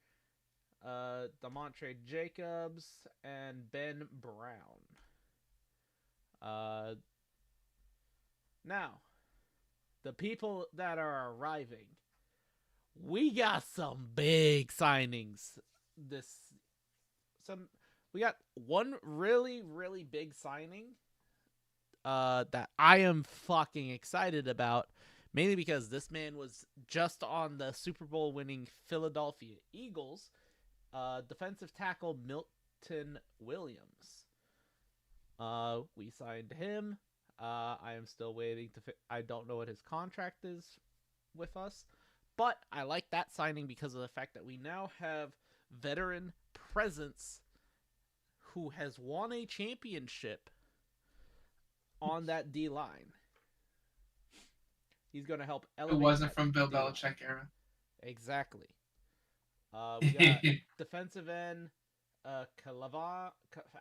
Demontre Jacobs, and Ben Brown. Now, the people that are arriving, we got some big signings. We got one really, really big signing that I am fucking excited about, mainly because this man was just on the Super Bowl winning Philadelphia Eagles. Defensive tackle Milton Williams. We signed him. I am still waiting I don't know what his contract is with us, but I like that signing because of the fact that we now have veteran presence who has won a championship on that D line. He's going to help elevate. It wasn't from Bill Belichick era. Exactly. We got defensive end Kalava.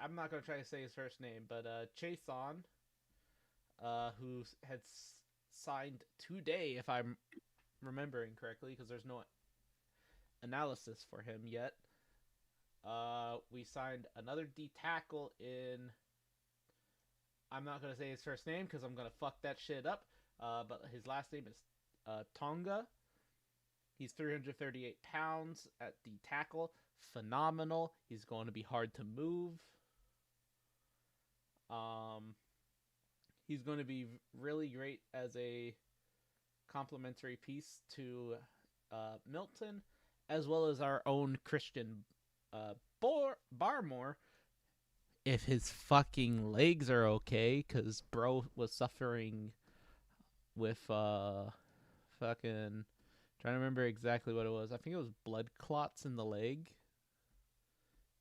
I'm not going to try to say his first name, but Chason, who had signed today, if I'm remembering correctly, because there's no analysis for him yet. We signed another D tackle in. I'm not going to say his first name because I'm going to fuck that shit up. But his last name is Tonga. He's 338 pounds at the tackle. Phenomenal. He's going to be hard to move. He's going to be really great as a complementary piece to Milton, as well as our own Christian Barmore. If his fucking legs are okay, because bro was suffering with trying to remember exactly what it was. I think it was blood clots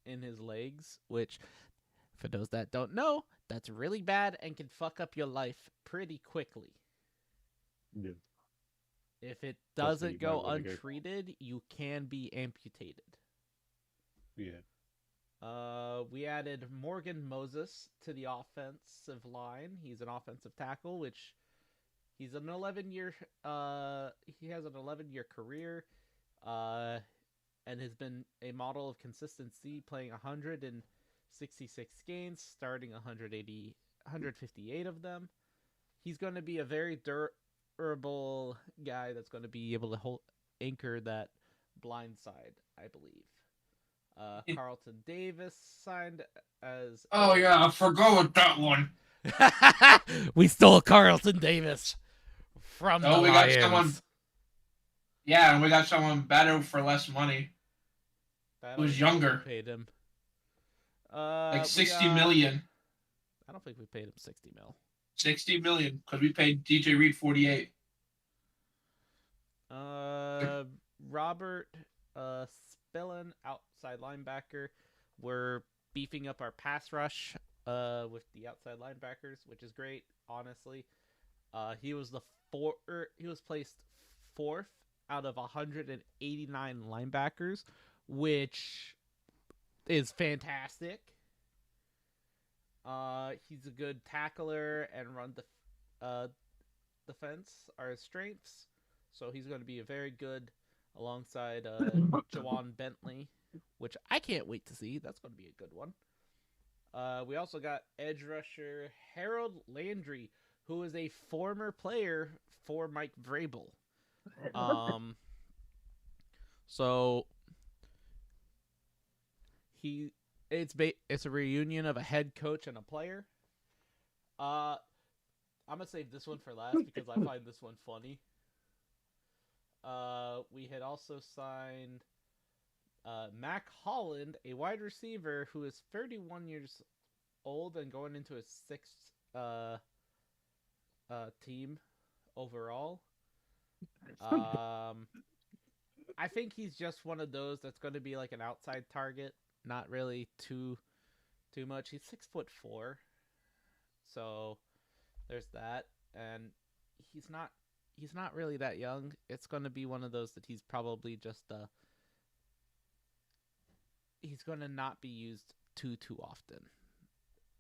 in his legs, which, for those that don't know, that's really bad and can fuck up your life pretty quickly. Yeah. If it doesn't go untreated, you can be amputated. Yeah. We added Morgan Moses to the offensive line. He's an offensive tackle, which he's an 11-year. He has an 11-year career, and has been a model of consistency, playing 166 games, starting 158 of them. He's going to be a very durable guy that's going to be able to anchor that blind side, I believe. Carlton Davis signed as. Oh yeah, I forgot with that one. We stole Carlton Davis from the we Lions. got someone. Yeah, and we got someone better for less money. Who's younger? Paid him. Like 60 million. I don't think we paid him 60 mil. 60 million because we paid DJ Reed 48. Robert Spillane, outside linebacker. We're beefing up our pass rush with the outside linebackers, which is great, honestly. He was placed 4th out of 189 linebackers, which is fantastic. He's a good tackler and run defense are his strengths, so he's going to be a very good alongside Jawan Bentley, which I can't wait to see. That's going to be a good one. We also got edge rusher Harold Landry, who is a former player for Mike Vrabel. So it's a reunion of a head coach and a player. I'm gonna save this one for last because I find this one funny. We had also signed Mac Holland, a wide receiver who is 31 years old and going into his sixth team overall. I think he's just one of those that's going to be like an outside target, not really too much. He's 6'4", so there's that, and he's not really that young. It's going to be one of those that he's probably just he's going to not be used too often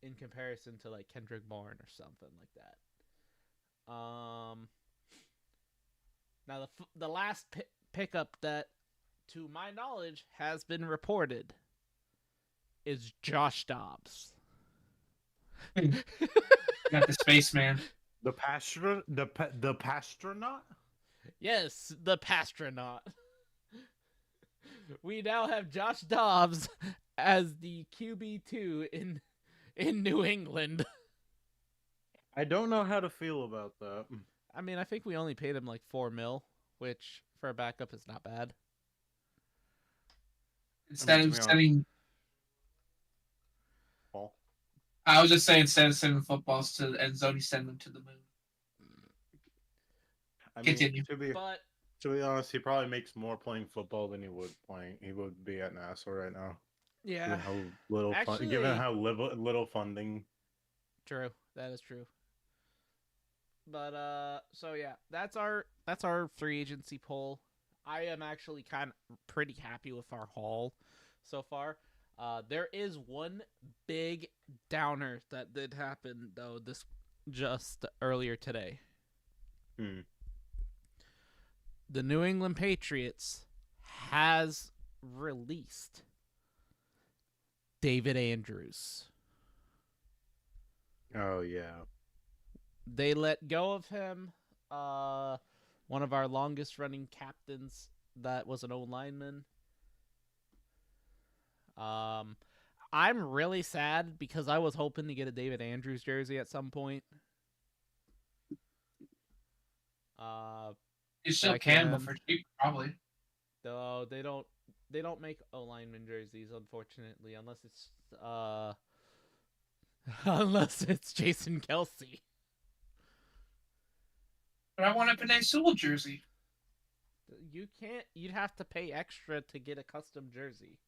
in comparison to like Kendrick Bourne or something like that. Now the last pickup that, to my knowledge, has been reported is Josh Dobbs. Got the spaceman. The Pastronaut? Yes, the Pastronaut. We now have Josh Dobbs as the QB2 in New England. I don't know how to feel about that. I mean, I think we only paid him like $4 million, which for a backup is not bad. Instead of sending, Paul? I was just saying, instead of sending footballs to the end zone, he sent them to the moon. I mean, Continue. to be honest, he probably makes more playing football than he would be at NASA right now. Yeah, Given how little given how little funding. True, that is true. But so yeah, that's our free agency poll. I am actually kind of pretty happy with our haul so far. There is one big downer that did happen though this just earlier today. The New England Patriots has released David Andrews. Oh yeah. They let go of him. One of our longest running captains that was an old lineman. I'm really sad because I was hoping to get a David Andrews jersey at some point. You still can, but for cheap, probably. Though they don't make O-lineman jerseys, unfortunately, unless it's Jason Kelsey. But I want a Penei Sewell jersey. You can't. You'd have to pay extra to get a custom jersey.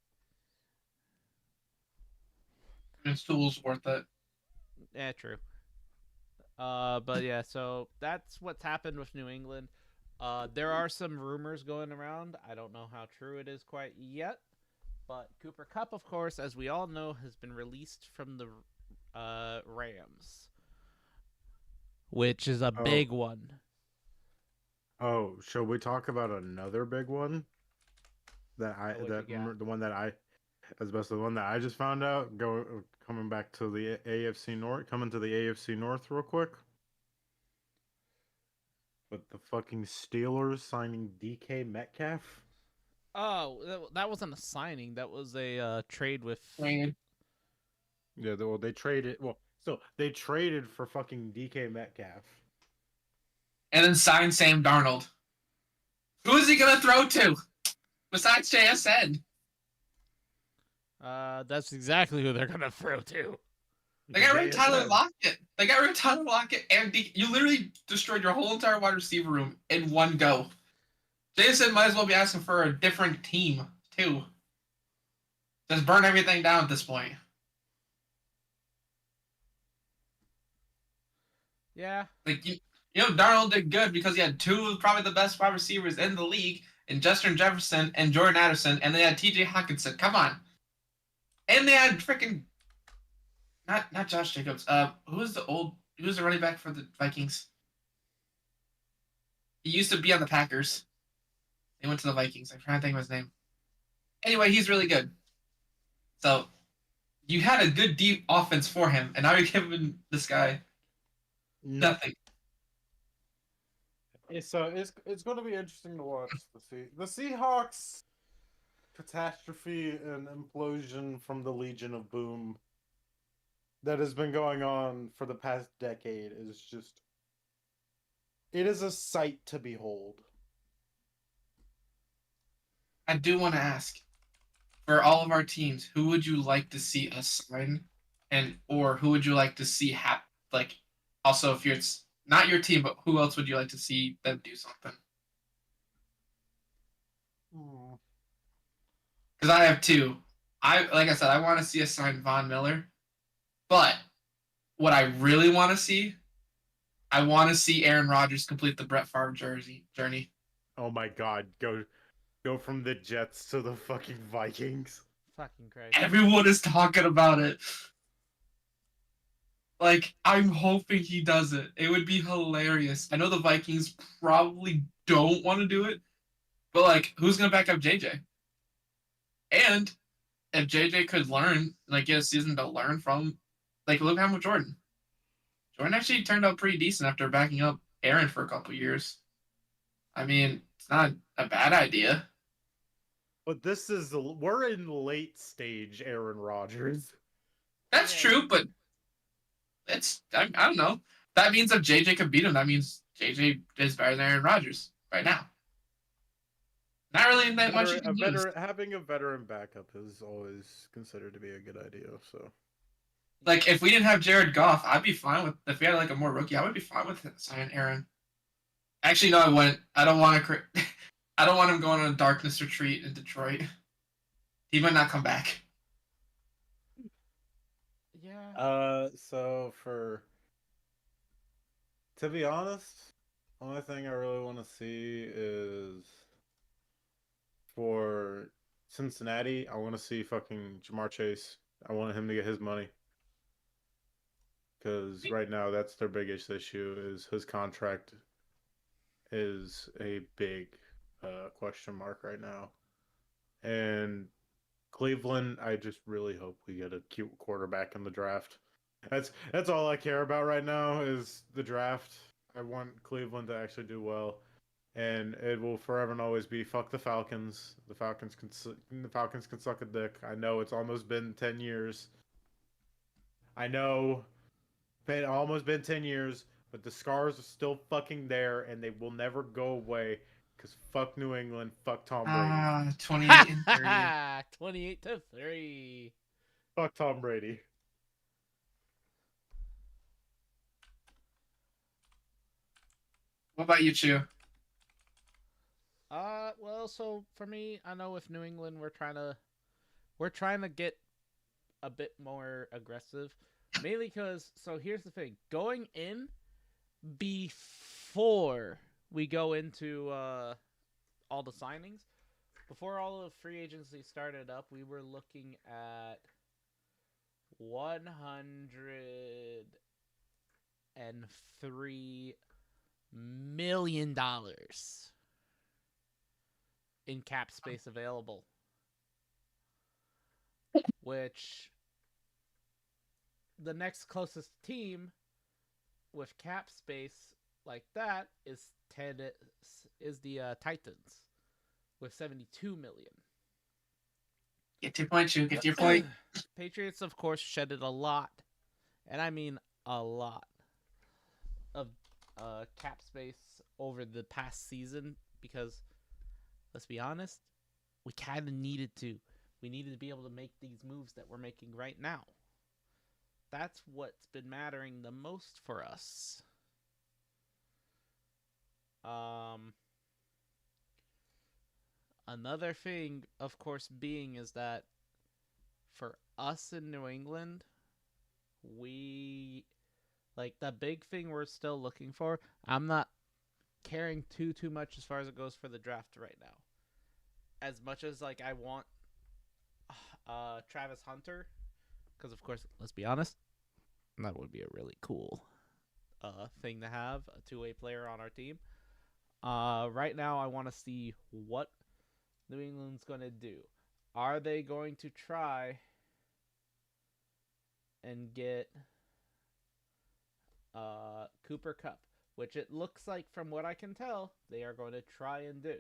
And Sewell's worth it. Yeah, true. But yeah, so that's what's happened with New England. There are some rumors going around. I don't know how true it is quite yet. But Cooper Kupp, of course, as we all know, has been released from the Rams, which is a big one. Oh, shall we talk about another big one? The one that I just found out. Coming back to the AFC North, coming to the AFC North real quick. With the fucking Steelers signing DK Metcalf. Oh, that wasn't a signing. That was a trade with. Yeah, they traded. They traded for fucking DK Metcalf. And then signed Sam Darnold. Who is he gonna throw to? Besides JSN. That's exactly who they're gonna throw to. They got rid of Tyler Lockett. And you literally destroyed your whole entire wide receiver room in one go. JSN might as well be asking for a different team, too. Just burn everything down at this point. Yeah. Like, you know, Darnold did good because he had two of probably the best wide receivers in the league, in Justin Jefferson and Jordan Addison, and they had TJ Hawkinson. Come on. And they had freaking... Not Josh Jacobs. Who was the running back for the Vikings? He used to be on the Packers. They went to the Vikings. I'm trying to think of his name. Anyway, he's really good. So you had a good deep offense for him, and now you're giving this guy nothing. So it's going to be interesting to watch the Seahawks catastrophe and implosion from the Legion of Boom that has been going on for the past decade is just, it is a sight to behold. I do want to ask, for all of our teams, who would you like to see us sign, and or who would you like to see like? Also, if it's not your team, but who else would you like to see them do something? Because I have two. Like I said, I want to see us sign Von Miller, but what I really want to see, I want to see Aaron Rodgers complete the Brett Favre journey. Oh my God, go from the Jets to the fucking Vikings. Fucking Christ. Everyone is talking about it. Like, I'm hoping he does it. It would be hilarious. I know the Vikings probably don't want to do it, but like, who's gonna back up JJ? And if JJ could learn, like, get a season to learn from, like, look at him with Jordan. Jordan actually turned out pretty decent after backing up Aaron for a couple years. I mean, it's not a bad idea. But we're in late stage Aaron Rodgers. That's true, but I don't know. That means if JJ could beat him, that means JJ is better than Aaron Rodgers right now. Not really that much. Having a veteran backup is always considered to be a good idea. So, like, if we didn't have Jared Goff, I'd be fine with. If we had like a more rookie, I would be fine with signing Aaron. Actually, no, I wouldn't. I don't want to. I don't want him going on a darkness retreat in Detroit. He might not come back. Yeah. So to be honest, only thing I really want to see is for Cincinnati. I want to see fucking Jamar Chase. I want him to get his money. Because right now, that's their biggest issue, is his contract is a big question mark right now. And Cleveland, I just really hope we get a cute quarterback in the draft. That's all I care about right now is the draft. I want Cleveland to actually do well, and it will forever and always be fuck the Falcons. The Falcons can suck a dick. I know it's almost been 10 years. I know it's almost been 10 years, but the scars are still fucking there, and they will never go away. Because fuck New England, fuck Tom Brady. 28 and 30. 28-3. Fuck Tom Brady. What about you, Chu? Well, so for me, I know with New England, we're trying to get a bit more aggressive, mainly because. So here's the thing: going in before we go into all the signings, before all of free agency started up, we were looking at $103 million in cap space available, which the next closest team with cap space like that is the Titans with $72 million. Get to your point, Chu. Get to your point. Patriots, of course, shedded a lot, and I mean a lot, of cap space over the past season because, let's be honest, we kind of needed to. We needed to be able to make these moves that we're making right now. That's what's been mattering the most for us. Another thing, of course, being is that for us in New England, we like the big thing we're still looking for. I'm not caring too much as far as it goes for the draft right now. As much as like I want Travis Hunter, because of course, let's be honest, that would be a really cool thing to have, a two-way player on our team. Right now, I want to see what New England's going to do. Are they going to try and get Cooper Cup, which it looks like, from what I can tell, they are going to try and do.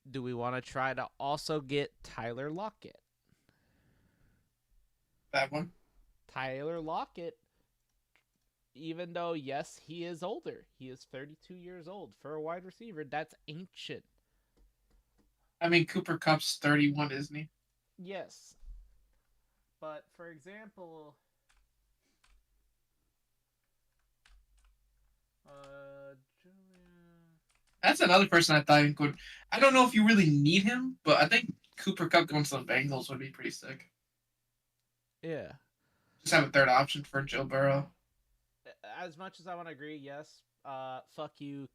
Do we want to try to also get Tyler Lockett? That one. Tyler Lockett, even though, yes, he is older. He is 32 years old. For a wide receiver, that's ancient. I mean, Cooper Cup's 31, isn't he? Yes. But, for example, That's another person I thought would. I don't know if you really need him, but I think Cooper Cup going to the Bengals would be pretty sick. Yeah. Just have a third option for Joe Burrow. As much as I want to agree, yes. Fuck you,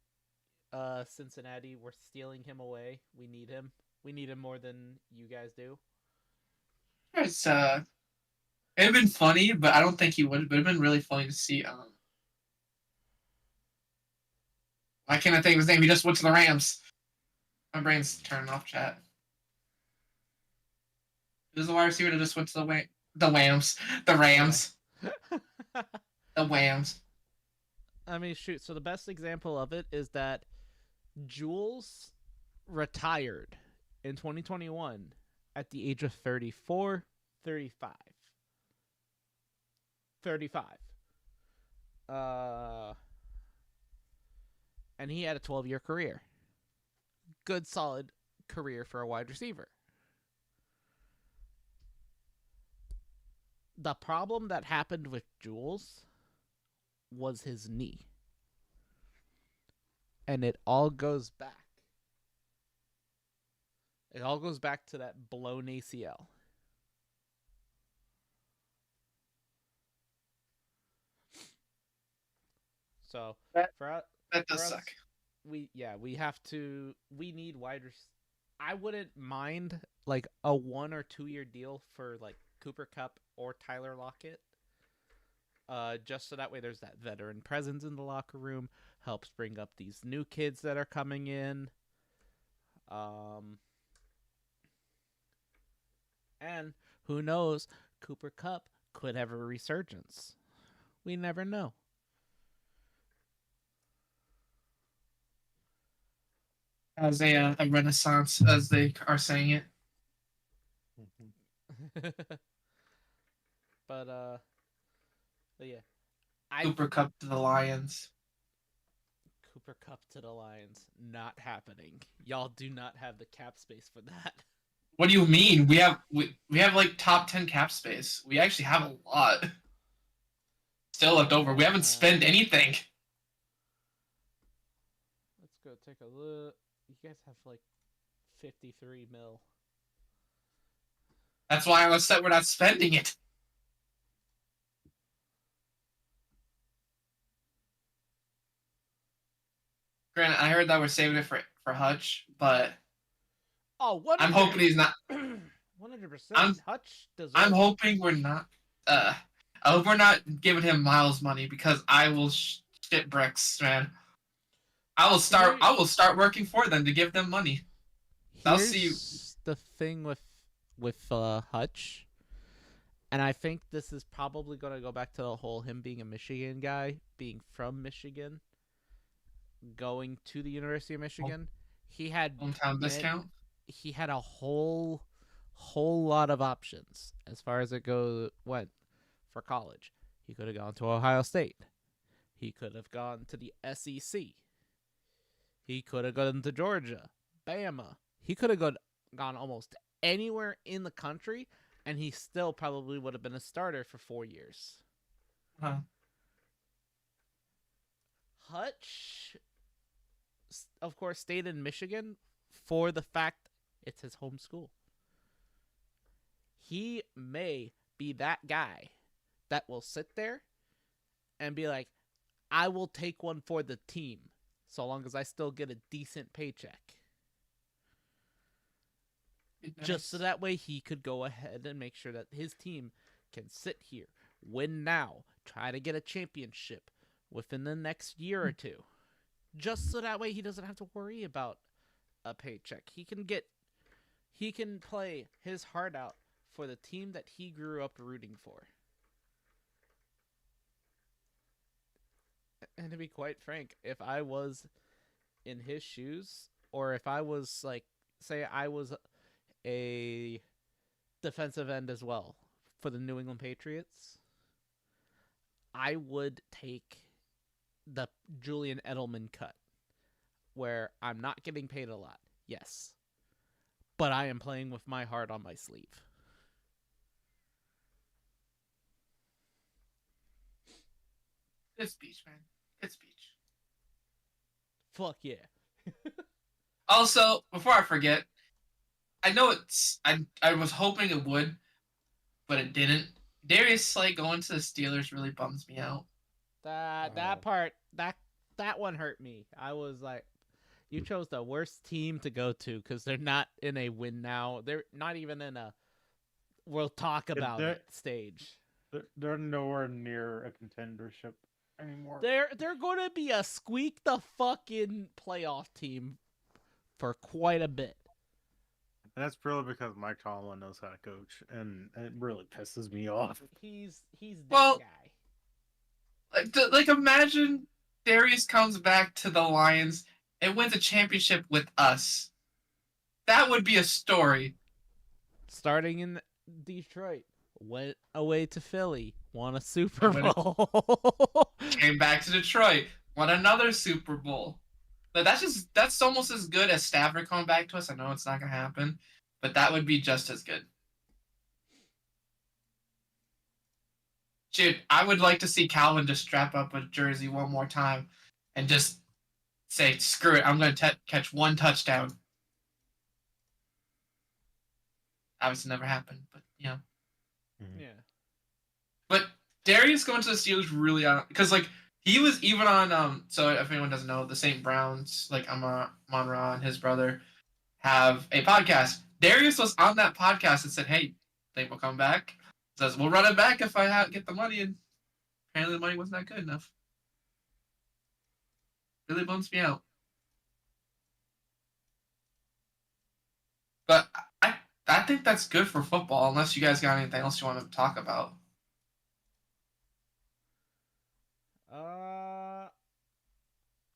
Cincinnati. We're stealing him away. We need him. We need him more than you guys do. It's it'd have been funny, but I don't think he would. But it'd been really funny to see. Why can't I think of his name? He just went to the Rams. My brain's turning off chat. Who's the wide receiver that just went to the Rams? The Rams. The Rams. I mean, shoot. So the best example of it is that Jules retired in 2021 at the age of 35. 35. And he had a 12-year career. Good, solid career for a wide receiver. The problem that happened with Jules was his knee. And it all goes back. It all goes back to that blown ACL. So that for does us, suck. We need wide receivers. I wouldn't mind like a 1 or 2 year deal for like Cooper Cup or Tyler Lockett. Just so that way there's that veteran presence in the locker room, helps bring up these new kids that are coming in. And who knows, Cooper Cup could have a resurgence. We never know. As a renaissance, as they are saying it. But yeah. Cooper Cup to the Lions. Cooper Cup to the Lions. Not happening. Y'all do not have the cap space for that. What do you mean? We have like top 10 cap space. We actually have a lot still left over. We haven't spent anything. Let's go take a look. You guys have like 53 mil. That's why I'm upset we're not spending it. Granted, I heard that we're saving it for Hutch, but I'm hoping he's not. 100%. Hutch deserves. I'm hoping we're not. I hope we're not giving him Miles money because I will shit bricks, man. I will start working for them to give them money. I'll see you. The thing with Hutch, and I think this is probably going to go back to the whole him being a Michigan guy, being from Michigan, going to the University of Michigan. He had hometown discount. He had a whole lot of options as far as it went for college. He could have gone to Ohio State. He could have gone to the SEC. He could have gone to Georgia, Bama. He could have gone almost anywhere in the country, and he still probably would have been a starter for 4 years. Huh. Hutch, of course, stayed in Michigan for the fact it's his home school. He may be that guy that will sit there and be like, I will take one for the team so long as I still get a decent paycheck. Nice. Just so that way he could go ahead and make sure that his team can sit here, win now, try to get a championship within the next year or two. Just so that way he doesn't have to worry about a paycheck. He can play his heart out for the team that he grew up rooting for. And to be quite frank, if I was in his shoes, or if I was like, say I was a defensive end as well for the New England Patriots, I would take the Julian Edelman cut, where I'm not getting paid a lot, yes, but I am playing with my heart on my sleeve. Good speech, man. Good speech. Fuck yeah. Also, before I forget, I know I was hoping it would, but it didn't. Darius Slay going to the Steelers really bums me out. That part, that one hurt me. I was like, you chose the worst team to go to because they're not in a win now. They're not even in a we'll talk about it stage. They're nowhere near a contendership anymore. They're going to be a squeak the fucking playoff team for quite a bit. And that's purely because Mike Tomlin knows how to coach, and it really pisses me off. He's that Well, guy. Like imagine Darius comes back to the Lions and wins a championship with us. That would be a story. Starting in Detroit, went away to Philly, won a Super Went- Bowl. Came back to Detroit, won another Super Bowl. But that's almost as good as Stafford coming back to us. I know it's not gonna happen, but that would be just as good. Dude, I would like to see Calvin just strap up a jersey one more time and just say, screw it, I'm going to catch one touchdown. Obviously never happened, but, you know. Yeah. But Darius going to the Steelers really, because, like, he was even on, so if anyone doesn't know, the St. Browns, like, Amon-Ra and his brother have a podcast. Darius was on that podcast and said, hey, think we'll come back? Says, we'll run it back if I get the money, and apparently the money wasn't that good enough. Really bums me out. But I think that's good for football, unless you guys got anything else you want to talk about.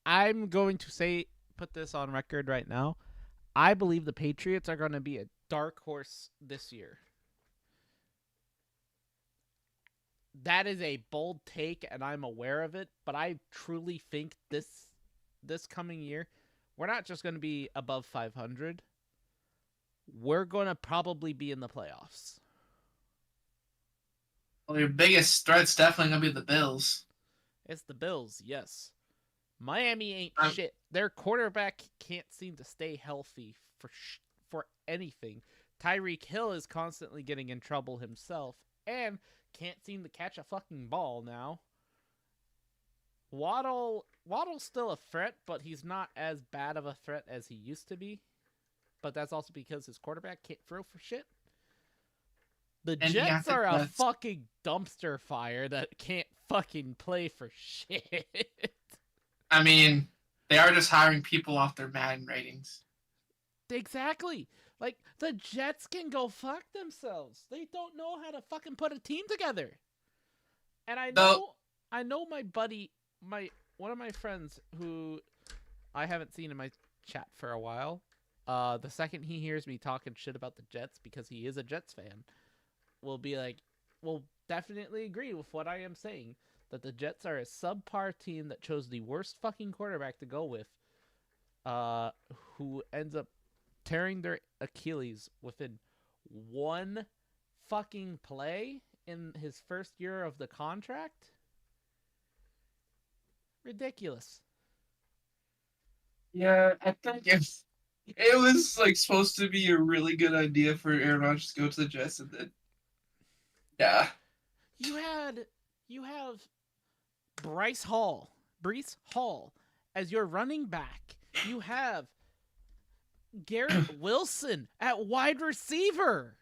I'm going to put this on record right now. I believe the Patriots are going to be a dark horse this year. That is a bold take, and I'm aware of it, but I truly think this coming year, we're not just going to be above 500. We're going to probably be in the playoffs. Well, your biggest threat's definitely going to be the Bills. It's the Bills, yes. Miami ain't shit. Their quarterback can't seem to stay healthy for anything. Tyreek Hill is constantly getting in trouble himself and can't seem to catch a fucking ball now. Waddle's still a threat, but he's not as bad of a threat as he used to be. But that's also because his quarterback can't throw for shit. The Jets are a fucking dumpster fire that can't fucking play for shit. I mean, they are just hiring people off their Madden ratings. Exactly. Like, the Jets can go fuck themselves. They don't know how to fucking put a team together. And I know my buddy, one of my friends who I haven't seen in my chat for a while, the second he hears me talking shit about the Jets, because he is a Jets fan, will be like, will definitely agree with what I am saying, that the Jets are a subpar team that chose the worst fucking quarterback to go with, who ends up tearing their Achilles within one fucking play in his first year of the contract. Ridiculous. Yeah, I think it was like supposed to be a really good idea for Aaron Rodgers to go to the Jets, and then you have Breece Hall as your running back. You have Garrett Wilson at wide receiver.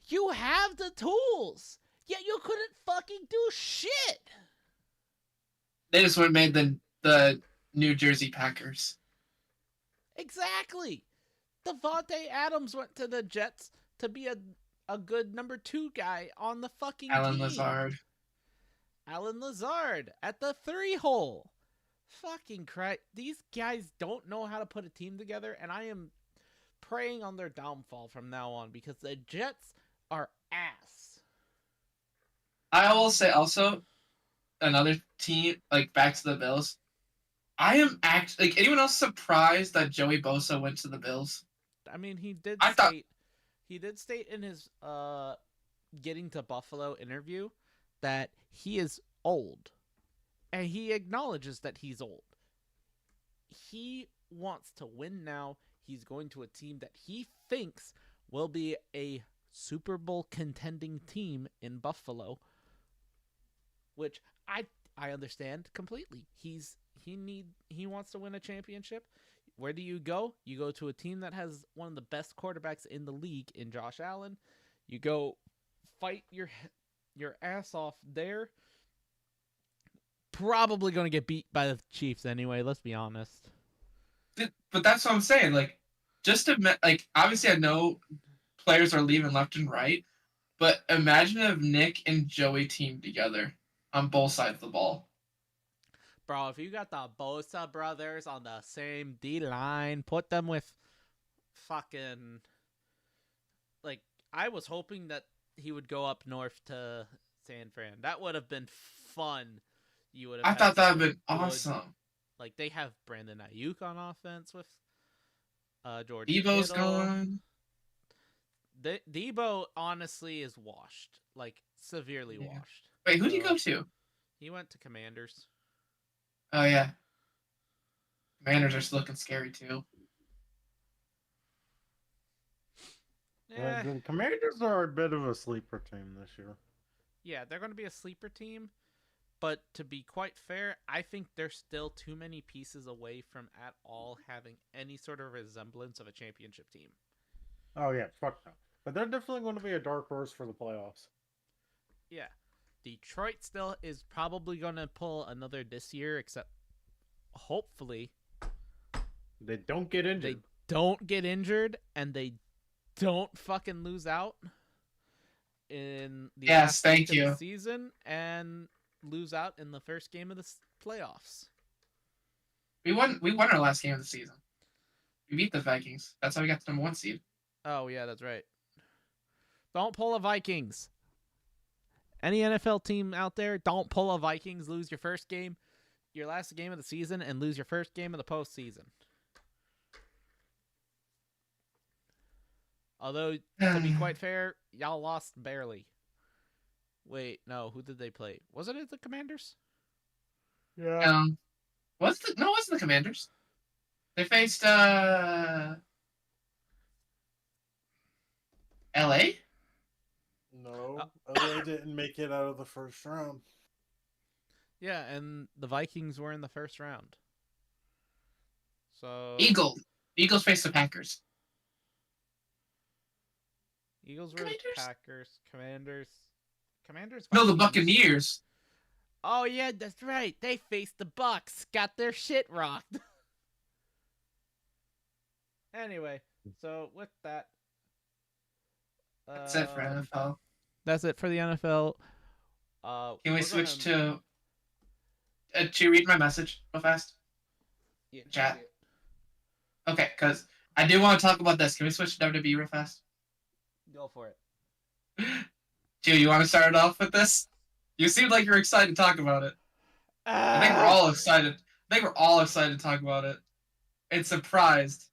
You have the tools, yet you couldn't fucking do shit. They just would have made the New Jersey Packers. Exactly. Devontae Adams went to the Jets to be a good number 2 guy on the fucking Alan team. Lazard. Alan Lazard at the 3-hole. Fucking Christ. These guys don't know how to put a team together, and I am preying on their downfall from now on because the Jets are ass. I will say also another team, like back to the Bills. I am like anyone else surprised that Joey Bosa went to the Bills? I mean, he did state in his getting to Buffalo interview that he is old, and he acknowledges that he's old. He wants to win now. He's going to a team that he thinks will be a Super Bowl contending team in Buffalo, which I understand completely. He wants to win a championship. Where do you go? You go to a team that has one of the best quarterbacks in the league in Josh Allen. You go fight your ass off there. Probably going to get beat by the Chiefs anyway, let's be honest. But that's what I'm saying. Like, just to like, obviously I know players are leaving left and right, but imagine if Nick and Joey teamed together on both sides of the ball. Bro, if you got the Bosa brothers on the same D line, put them with fucking, like, I was hoping that he would go up north to San Fran. That would have been fun. You would have. I thought that would have been awesome. Like, they have Brandon Ayuk on offense with George Debo's Kittle. gone. Debo honestly is washed, like severely washed. Wait, who did he go to? He went to Commanders. Oh yeah, Commanders are looking scary too. Yeah, The Commanders are a bit of a sleeper team this year. yeah, they're going to be a sleeper team. But to be quite fair, I think they're still too many pieces away from at all having any sort of resemblance of a championship team. Oh yeah, fuck no. But they're definitely going to be a dark horse for the playoffs. Yeah. Detroit still is probably going to pull another this year, except hopefully They don't get injured. they don't get injured and they don't fucking lose out in the last week of the season and lose out in the first game of the playoffs. We won our last game of the season. We beat the Vikings. That's how we got the #1 seed. Oh yeah, that's right. Don't pull a Vikings. Any NFL team out there, don't pull a Vikings, lose your first game, your last game of the season, and lose your first game of the postseason. Although, to be quite fair, y'all lost barely. Wait, no, who did they play? Wasn't it the Commanders? Yeah. It wasn't the Commanders. They faced LA? No, LA didn't make it out of the first round. Yeah, and the Vikings were in the first round. So Eagles faced the Packers. Eagles were Commanders? Packers, Commanders. No, the Vikings. Buccaneers. Oh yeah, that's right. They faced the Bucks, got their shit rocked. Anyway, so with that, That's it for NFL. That's it for the NFL. Can we switch to? Did you read my message real fast? Yeah, Chat. Okay, because I do want to talk about this. Can we switch to WWE real fast? Go for it. Joe, you want to start it off with this? You seem like you're excited to talk about it. I think we're all excited. I think we're all excited to talk about it. And surprised.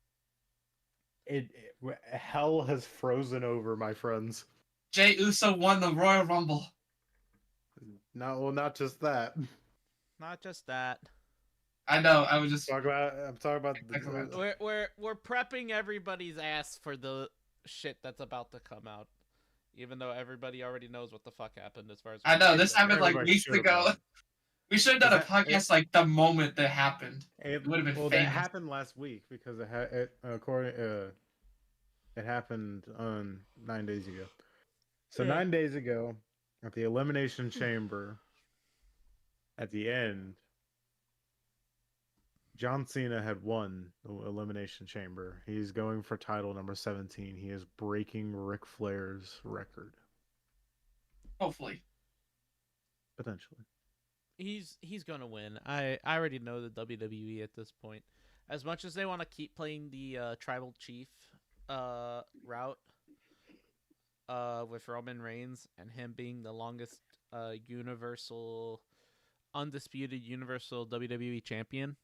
Hell has frozen over, my friends. Jey Uso won the Royal Rumble. Not just that. Not just that. I know. I was just I'm talking about the. We're prepping everybody's ass for the shit that's about to come out, even though everybody already knows what the fuck happened. As far as I know this happened like Everybody weeks should ago. have. We should have done a podcast like the moment that happened. It would have been Well, famous. that happened last week because it happened on 9 days ago. So Yeah. 9 days ago, at the Elimination Chamber, at the end, John Cena had won the Elimination Chamber. He's going for title number 17. He is breaking Ric Flair's record. Hopefully. Potentially. He's gonna win. I already know the WWE at this point. As much as they want to keep playing the tribal chief route with Roman Reigns and him being the longest undisputed universal WWE champion,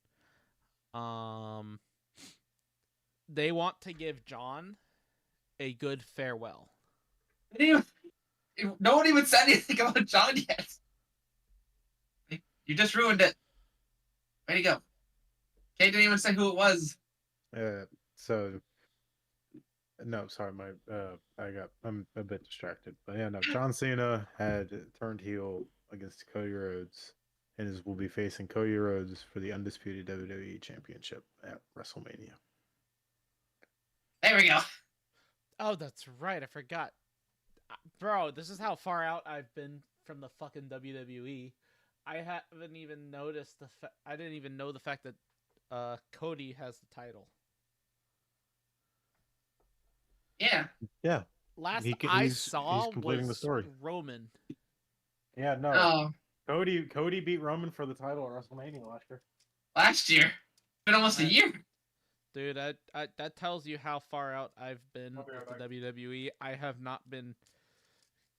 they want to give John a good farewell. No one even said anything about John yet. You just ruined it. Way to go. Kate didn't even say who it was. No, sorry, I'm a bit distracted. But yeah, no, John Cena had turned heel against Cody Rhodes and will be facing Cody Rhodes for the undisputed WWE Championship at WrestleMania. There we go. Oh, that's right. I forgot. Bro, this is how far out I've been from the fucking WWE. I haven't even noticed I didn't even know the fact that Cody has the title. Yeah. Yeah. Last he's saw completing was the story. Roman. Yeah, no. Oh, Cody beat Roman for the title at WrestleMania last year. last year. Been almost a year. Dude, that tells you how far out I've been I'll be right with the WWE. I have not been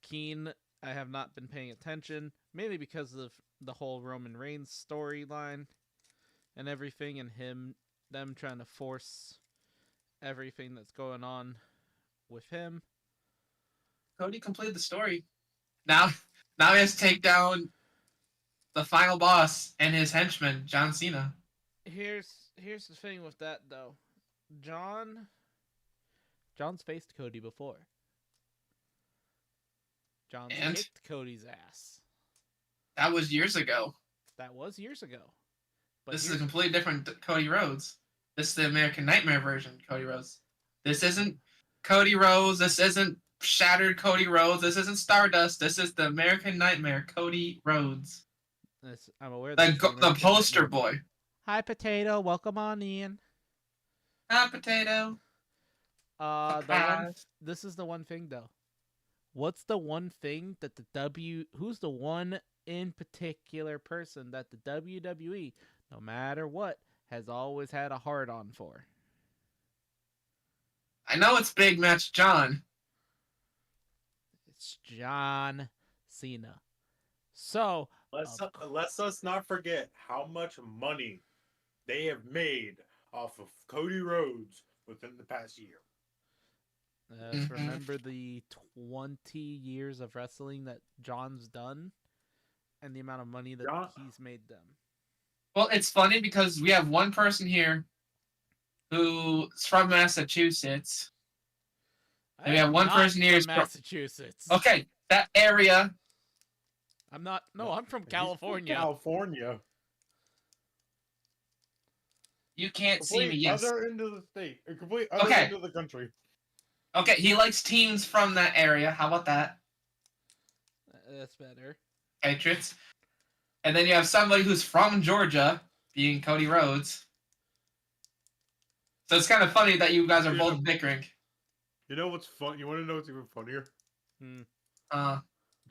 keen. I have not been paying attention, mainly because of the whole Roman Reigns storyline and everything, and them trying to force everything that's going on with him. Cody completed the story. Now he has to take down the final boss and his henchman, John Cena. Here's the thing with that though. John's faced Cody before. John's kicked Cody's ass. That was years ago. That was years ago. But This is a completely different Cody Rhodes. This is the American Nightmare version of Cody Rhodes. This isn't Cody Rhodes. This isn't Shattered Cody Rhodes. This isn't Stardust. This is the American Nightmare Cody Rhodes. I'm aware The poster boy. Hi, Potato. Welcome on in. Hi, Potato. This is the one thing though. What's the one thing that who's the one in particular person that the WWE, no matter what, has always had a hard on for? I know it's Big Match John. It's John Cena. So Let's us not forget how much money they have made off of Cody Rhodes within the past year. Remember the 20 years of wrestling that John's done and the amount of money that he's made them. Well, it's funny because we have one person here who's from Massachusetts. And we have one person here from Massachusetts. Okay, that area. I'm not. No, I'm from California. California. You can't see me. Yes. Other end of the state. Complete other end of the country. Okay, he likes teams from that area. How about that? That's better. Patriots. And then you have somebody who's from Georgia, being Cody Rhodes. So it's kind of funny that you guys are both bickering. You know what's fun? You want to know what's even funnier?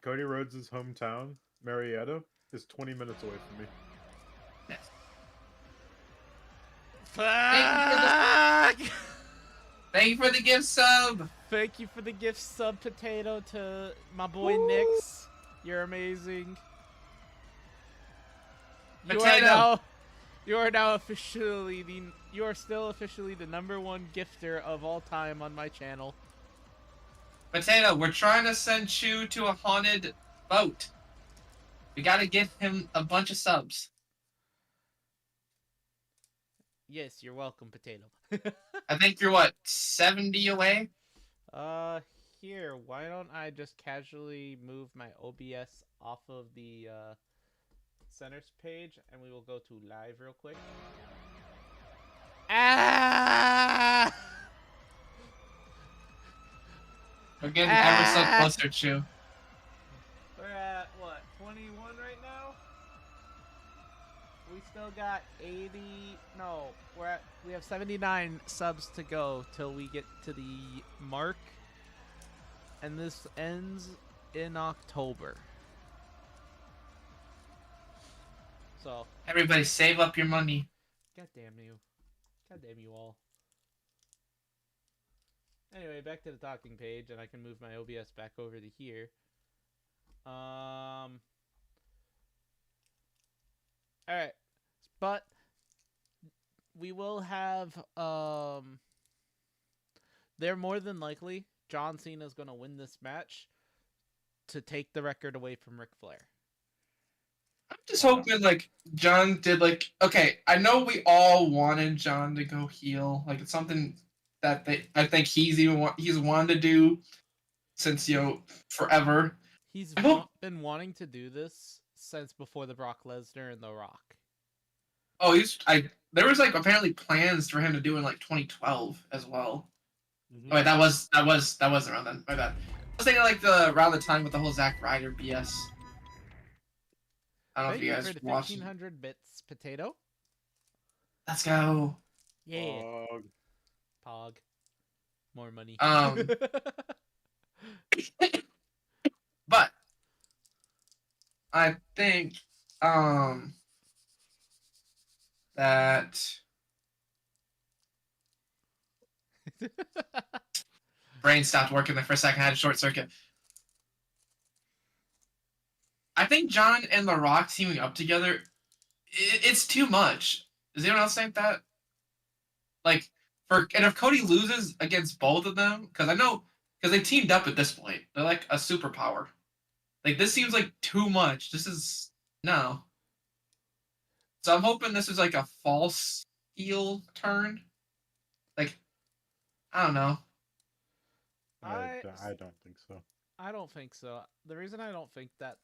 Cody Rhodes' hometown, Marietta, is 20 minutes away from me. Yes. Fuck! Thank you for the gift sub. Thank you for the gift sub, Potato, to my boy Nix. You're amazing. Potato. You are still officially the #1 gifter of all time on my channel. Potato, we're trying to send Chew to a haunted boat. We gotta get him a bunch of subs. Yes, you're welcome, Potato. I think you're what, 70 away? Here, why don't I just casually move my OBS off of the centers page, and we will go to live real quick. Ah! We're getting ever so closer, Chew. We're at, what, 21 right now? We still got got 80. No, we have 79 subs to go till we get to the mark, and this ends in October. So, Everybody, save up your money. God damn you all. Anyway, back to the talking page, and I can move my OBS back over to here. All right, but we will have they're more than likely John Cena's going to win this match to take the record away from Ric Flair. I'm just hoping, like, John did, like, okay, I know we all wanted John to go heel. Like, it's something that I think he's wanted to do since, forever. He's been wanting to do this since before the Brock Lesnar and The Rock. Oh, there was, like, apparently plans for him to do in, like, 2012 as well. Mhm. Oh, wait, that wasn't around then. My bad. I was thinking, like, around the time with the whole Zack Ryder BS. I don't know Thank if you you guys for the watched. 1500 bits, Potato. Let's go. Yeah. Pog. More money. But I think that brain stopped working there for a second. I had a short circuit. I think John and The Rock teaming up together, it's too much. Does anyone else think that? Like, and if Cody loses against both of them, because they teamed up at this point, they're like a superpower. Like, this seems like too much. No. So I'm hoping this is like a false heel turn. Like, I don't know. I don't think so. I don't think so. The reason I don't think that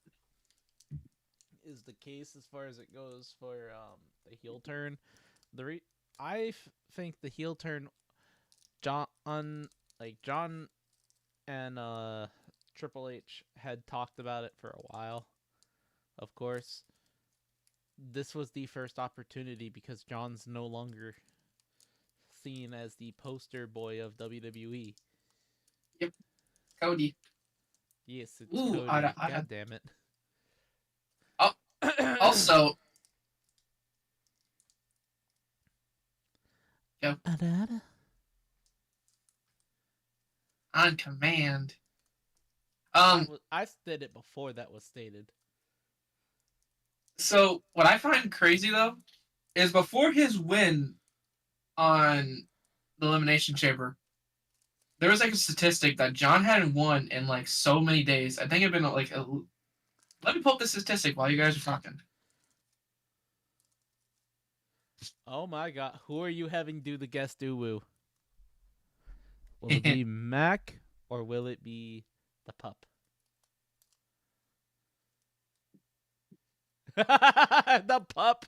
is the case as far as it goes for the heel turn, think the heel turn, John and Triple H had talked about it for a while. Of course, this was the first opportunity because John's no longer seen as the poster boy of WWE. Yep, Cody. Yes, it's Ooh, Cody. God damn it. Oh, also, go on command. I did it before that was stated. So what I find crazy though is before his win on the Elimination Chamber, there was like a statistic that John hadn't won in like so many days. I think it'd been like let me pull up the statistic while you guys are talking. Oh my god, who are you having do the guest uwu? Will it be Mac or will it be the pup? The pup.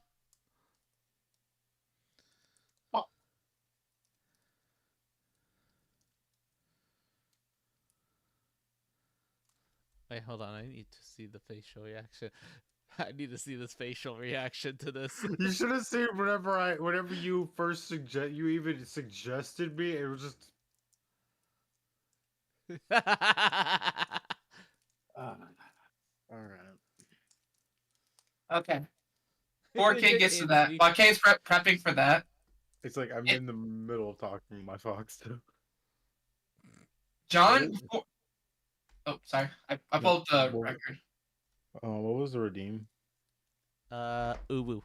Wait, hold on. I need to see the facial reaction. I need to see this facial reaction to this. You should have seen whenever you first suggested me. It was just. All right. Okay. 4K gets to that. 4K's prepping for that. It's like I'm in the middle of talking to my fox too. John. Oh, sorry. I pulled up the record. What was the redeem? Uwu.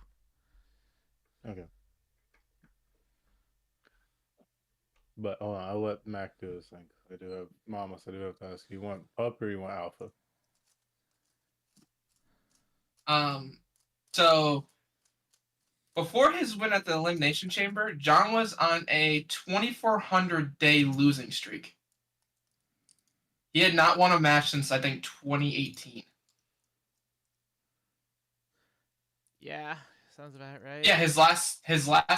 Okay. But hold on, I'll let Mac do this thing. I do have to ask. You want pup or you want alpha? So before his win at the Elimination Chamber, John was on a 2,400-day losing streak. He had not won a match since, I think, 2018. Yeah, sounds about right. Yeah, his last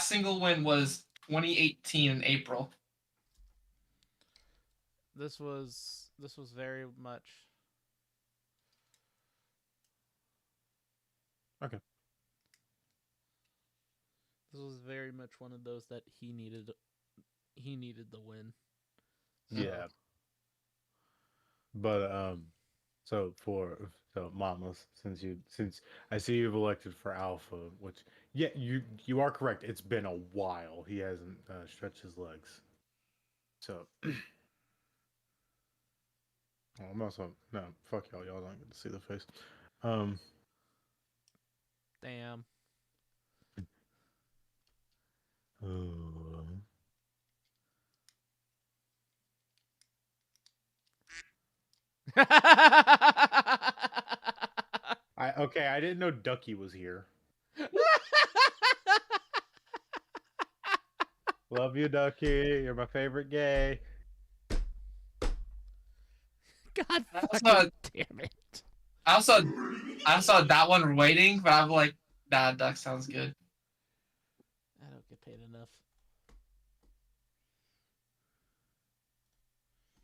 single win was 2018 in April. This was very much. Okay. This was very much one of those that he needed. He needed the win. So, Yeah. But so Mamas, since I see you've elected for Alpha, which yeah, you are correct. It's been a while. He hasn't stretched his legs. So I'm also no fuck y'all. Y'all don't get to see the face. Um. damn. I didn't know Ducky was here. Love you, Ducky. You're my favorite gay. God I fucking also, damn it. I saw that one waiting, but I'm like, nah, duck sounds good. I don't get paid enough.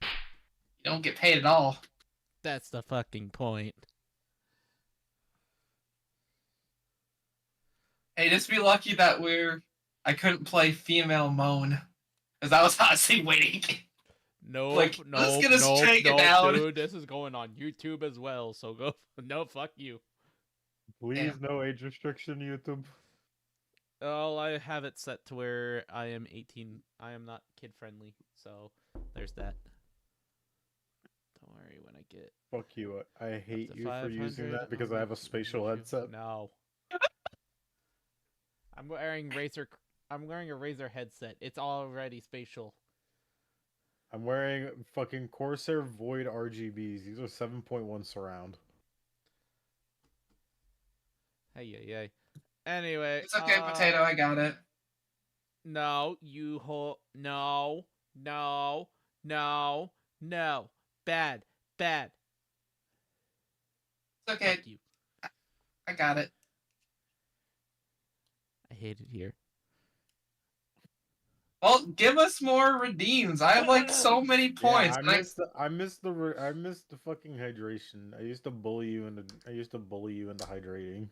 You don't get paid at all. That's the fucking point. Hey, just be lucky that I couldn't play female moan, because I was honestly waiting. Nope, Like, let's nope, get a nope, strike it nope, down. dude. This is going on YouTube as well, so go. No, fuck you. Please, no age restriction, YouTube. Oh, I have it set to where I am 18. I am not kid friendly, so there's that. Don't worry when I get. Fuck you. I hate to you for using 500 that because on I have a spatial YouTube. headset. No. I'm wearing a Razer headset. It's already spatial. I'm wearing fucking Corsair Void RGBs. These are 7.1 surround. Hey. Anyway. It's okay, Potato, I got it. No, no. Bad. It's okay, Fuck you. I got it. I hate it here. Well, give us more redeems. I have like so many points. Yeah, I missed the fucking hydration. I used to bully you into hydrating.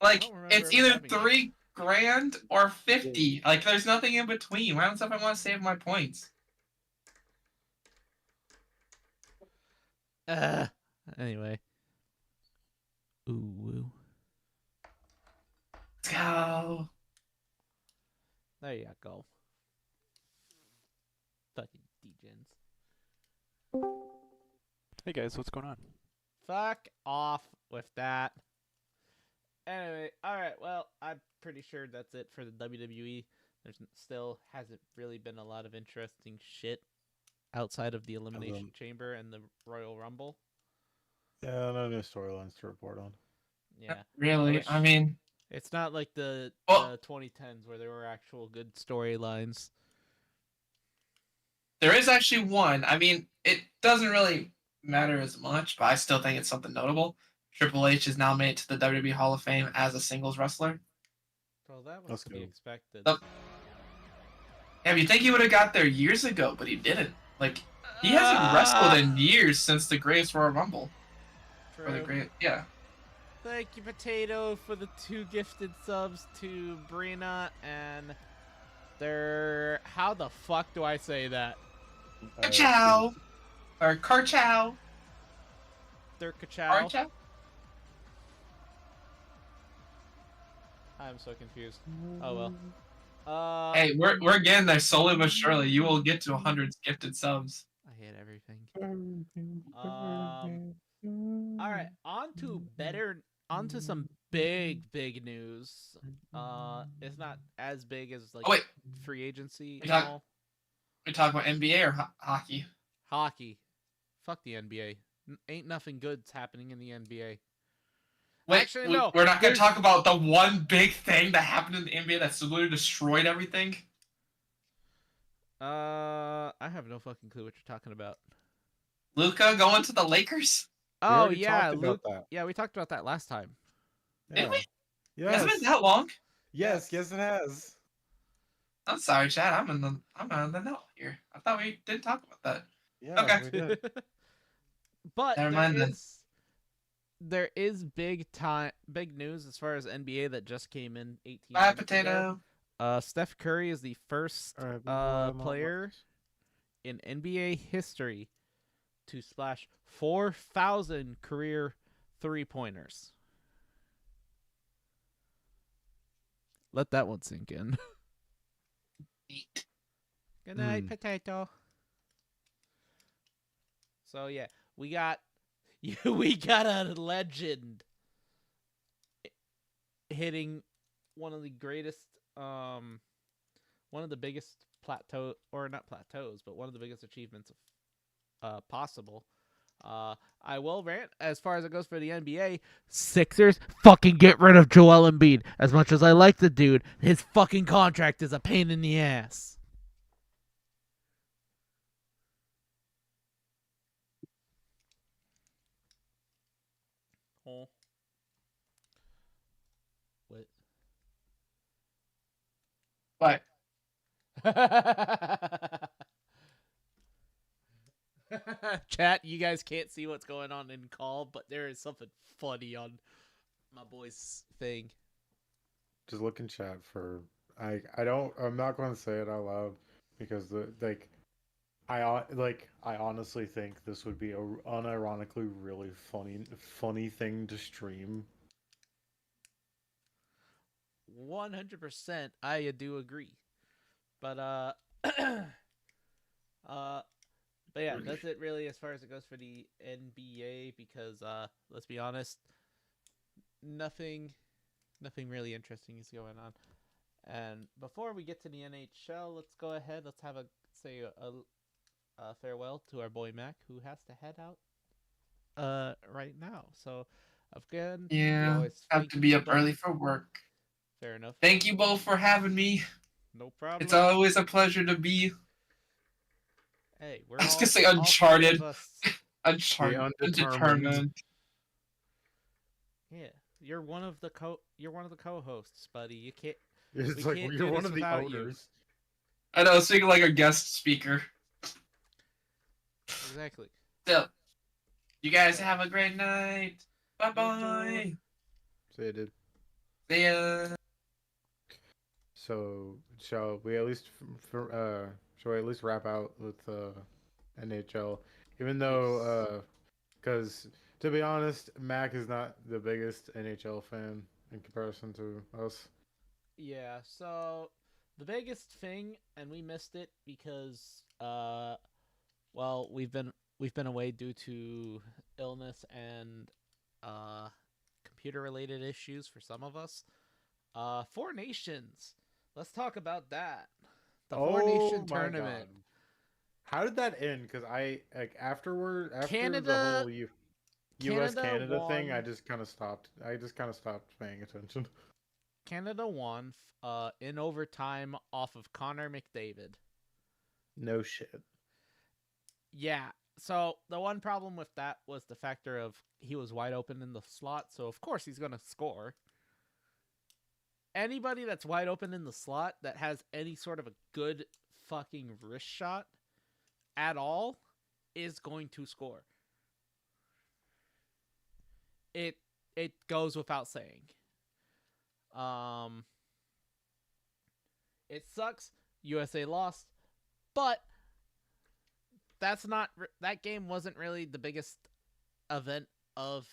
Like, don't remember it's ever either having it. 3 grand or 50. Like, there's nothing in between. Why don't I want to save my points? Anyway. Ooh. Let's go. There you go. Fucking degens. Hey guys, what's going on? Fuck off with that. Anyway, alright, well, I'm pretty sure that's it for the WWE. There's still hasn't really been a lot of interesting shit outside of the Elimination Chamber and the Royal Rumble. Yeah, no new storylines to report on. Yeah. Really? Which- I mean, It's not like the 2010s where there were actual good storylines. there is actually one. I mean, it doesn't really matter as much, but I still think it's something notable. Triple H is now made to the WWE Hall of Fame as a singles wrestler. Well, that was Let's to be go. expected. Yeah, you think he would have got there years ago, but he didn't. Like, he hasn't wrestled in years since the Greatest Royal Rumble. Or the True. great, yeah. Thank you, Potato, for the 2 gifted subs to Brina and their. How the fuck do I say that? Ka-chow! Or Karchow. Their Kachow. Karchow? I'm so confused. Oh well. Hey, we're getting there slowly but surely. You will get to 100 gifted subs. I hate everything. All right, on to some big news. It's not as big as like free agency and all. We talk about NBA or hockey? Hockey. Fuck the NBA. Ain't nothing good's happening in the NBA. Wait, Actually, no. We're not going to talk about the one big thing that happened in the NBA that's literally destroyed everything? I have no fucking clue what you're talking about. Luka going to the Lakers? Oh already yeah, talked about Luke. that. Yeah, we talked about that last time. Yeah. Did we? Yes. Hasn't been that long. Yes, it has. I'm sorry, Chad. I'm on the note here. I thought we didn't talk about that. Yeah, Okay. we did. But Never mind then. there is big news as far as NBA that just came in 18 Bye, minutes ago. potato. Steph Curry is the first All right, player in NBA history to splash 4,000 career three-pointers. Let that one sink in. Neat. Good night, potato. So yeah, we got a legend hitting one of the greatest, one of the biggest plateau, or not plateaus, but one of the biggest achievements possible. I will rant as far as it goes for the NBA. Sixers fucking get rid of Joel Embiid. As much as I like the dude, his fucking contract is a pain in the ass. Oh. What? But Chat, you guys can't see what's going on in call, but there is something funny on my boy's thing. Just look in chat for I'm not going to say it out loud because I honestly think this would be a unironically really funny thing to stream. 100%, I do agree. But but yeah, that's it really as far as it goes for the NBA because let's be honest, nothing really interesting is going on. And before we get to the NHL, let's go ahead. Let's have a farewell to our boy Mac, who has to head out right now. So again, yeah, always have thank to be you up both. early for work. Fair enough. Thank you both for having me. No problem. It's always a pleasure to be. Hey, we're I was all, gonna say all three Uncharted. of us. Undetermined. Undetermined. Yeah, you're one of the co-hosts, buddy. You can't. It's We like can't you're do one this of the without you. owners. I know, speaking like a guest speaker. Exactly. Still, you guys have a great night. Bye bye. Say it did. See ya. So shall we at least wrap out with NHL? Even though because to be honest, Mac is not the biggest NHL fan in comparison to us. Yeah. So the biggest thing, and we missed it because well, we've been away due to illness and computer related issues for some of us. Four Nations. Let's talk about that. The Four Nation tournament. God. How did that end? Because I after Canada, the whole U.S. Canada thing, won. I just kind of stopped paying attention. Canada won in overtime off of Connor McDavid. No shit. Yeah. So the one problem with that was the factor of he was wide open in the slot, so of course he's going to score. Anybody that's wide open in the slot that has any sort of a good fucking wrist shot at all is going to score. It goes without saying. It sucks. USA lost, but that game wasn't really the biggest event of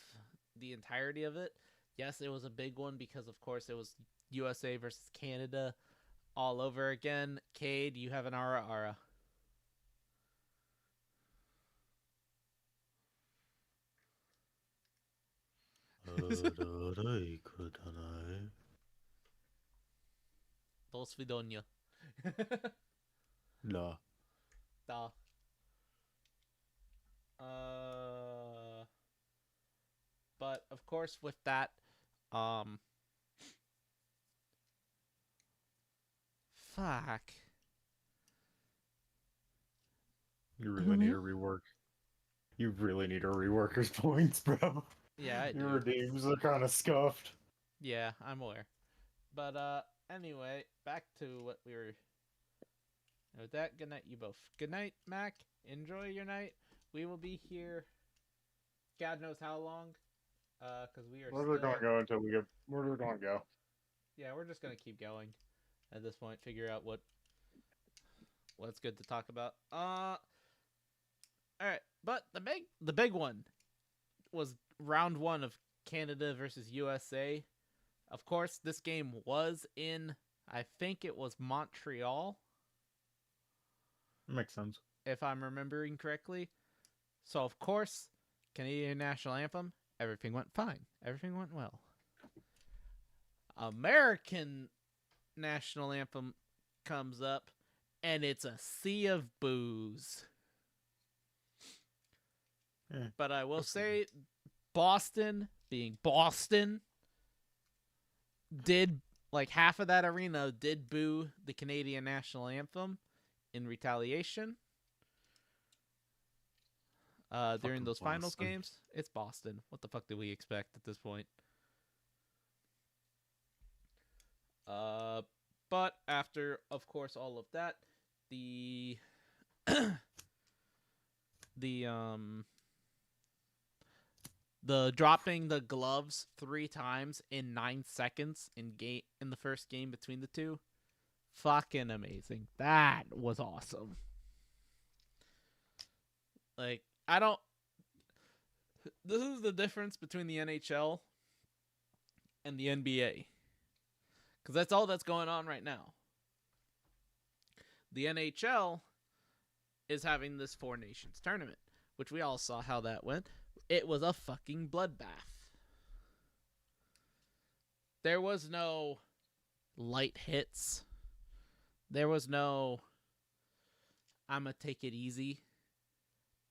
the entirety of it. Yes, it was a big one because of course it was USA versus Canada all over again. Cade, you have an ara. До свидания. No. Da. But of course with that, fuck. You really need to rework. You really need to rework his points, bro. Yeah, I Your do. redeems are kind of scuffed. Yeah, I'm aware. But anyway, back to what we were. With that, good night, you both. Good night, Mac. Enjoy your night. We will be here. God knows how long. Because we are Where are we still... gonna go until we get? Where are we gonna go? Yeah, we're just gonna keep going at this point. Figure out what's good to talk about. All right, but the big one was round 1 of Canada versus USA. Of course, this game was in, I think it was Montreal, Makes sense. if I'm remembering correctly. So, of course, Canadian national anthem, everything went fine. Everything went well. American national anthem comes up, and it's a sea of boos. But I will say, Boston, being Boston, did, like, half of that arena did boo the Canadian national anthem in retaliation. During those finals games. It's Boston. What the fuck do we expect at this point? But after, of course, all of that, the dropping the gloves 3 times in 9 seconds in the first game between the two, fucking amazing. That was awesome. Like, this is the difference between the NHL and the NBA. Because that's all that's going on right now. The NHL is having this 4 Nations tournament, which we all saw how that went. It was a fucking bloodbath. There was no light hits. There was no, I'ma take it easy.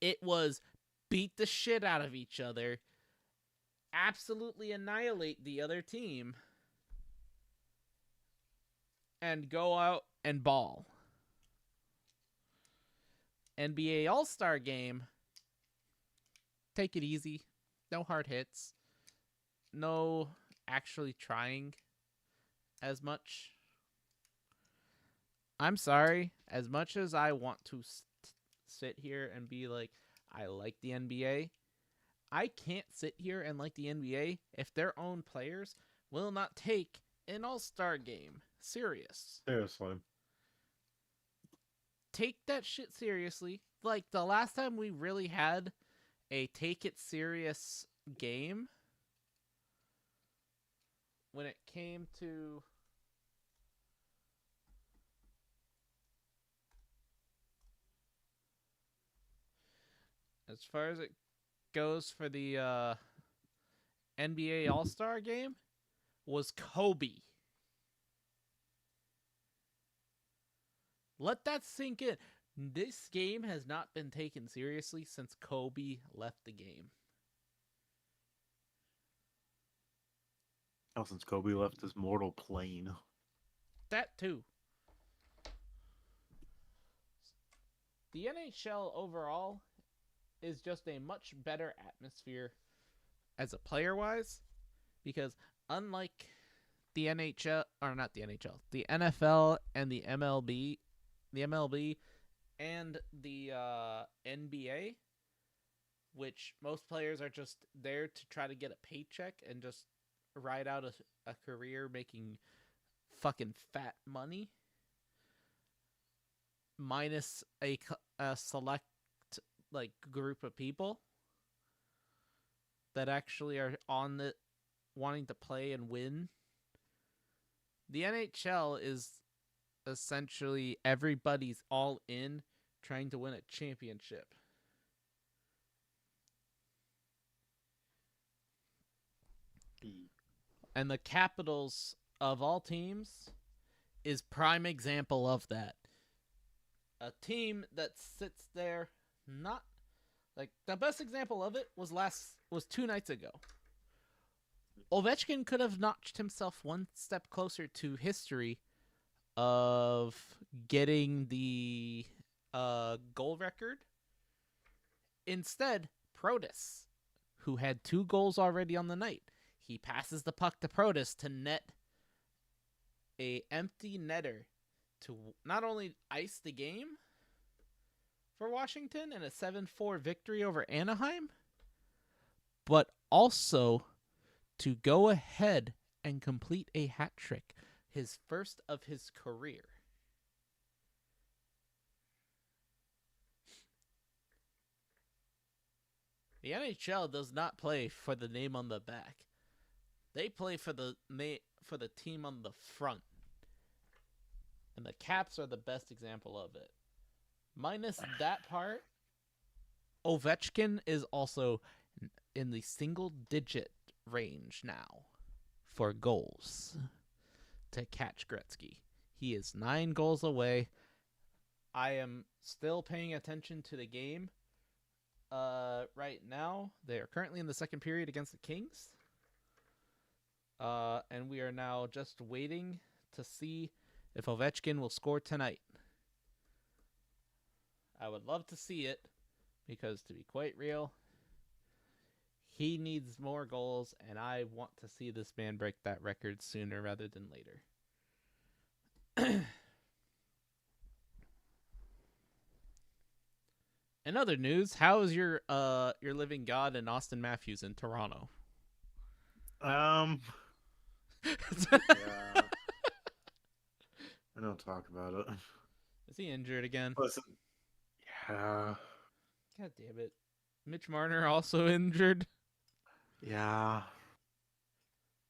It was beat the shit out of each other, absolutely annihilate the other team, and go out and ball. NBA All-Star Game, take it easy. No hard hits. No actually trying as much. I'm sorry. As much as I want to sit here and be like, I like the NBA, I can't sit here and like the NBA if their own players will not take an All-Star Game serious. Seriously. Take that shit seriously. Like, the last time we really had a take it serious game, when it came to as far as it goes for the NBA All-Star Game, was Kobe. Let that sink in. This game has not been taken seriously since Kobe left the game. Oh, since Kobe left this mortal plane. That too. The NHL overall is just a much better atmosphere as a player-wise, because unlike the NHL, or not the NHL, the NFL and the MLB and the NBA, which most players are just there to try to get a paycheck and just ride out a career making fucking fat money, minus a select like group of people that actually are on the wanting to play and win. The NHL is essentially everybody's all in trying to win a championship. And the Capitals of all teams is prime example of that. A team that sits there, not like the best example of it was 2 nights ago. Ovechkin could have notched himself one step closer to history of getting the goal record. Instead, Protas, who had 2 goals already on the night, he passes the puck to Protas to net a empty netter to not only ice the game for Washington in a 7-4 victory over Anaheim, but also to go ahead and complete a hat trick, his first of his career. The NHL does not play for the name on the back. They play for the team on the front. And the Caps are the best example of it. Minus that part, Ovechkin is also in the single-digit range now for goals to catch Gretzky. He is 9 goals away. I am still paying attention to the game. Right now, they are currently in the second period against the Kings. And we are now just waiting to see if Ovechkin will score tonight. I would love to see it, because to be quite real, he needs more goals, and I want to see this man break that record sooner rather than later. In other news, how is your living god and Austin Matthews in Toronto? Yeah. I don't talk about it. Is he injured again? Listen. Yeah. God damn it. Mitch Marner also injured. Yeah.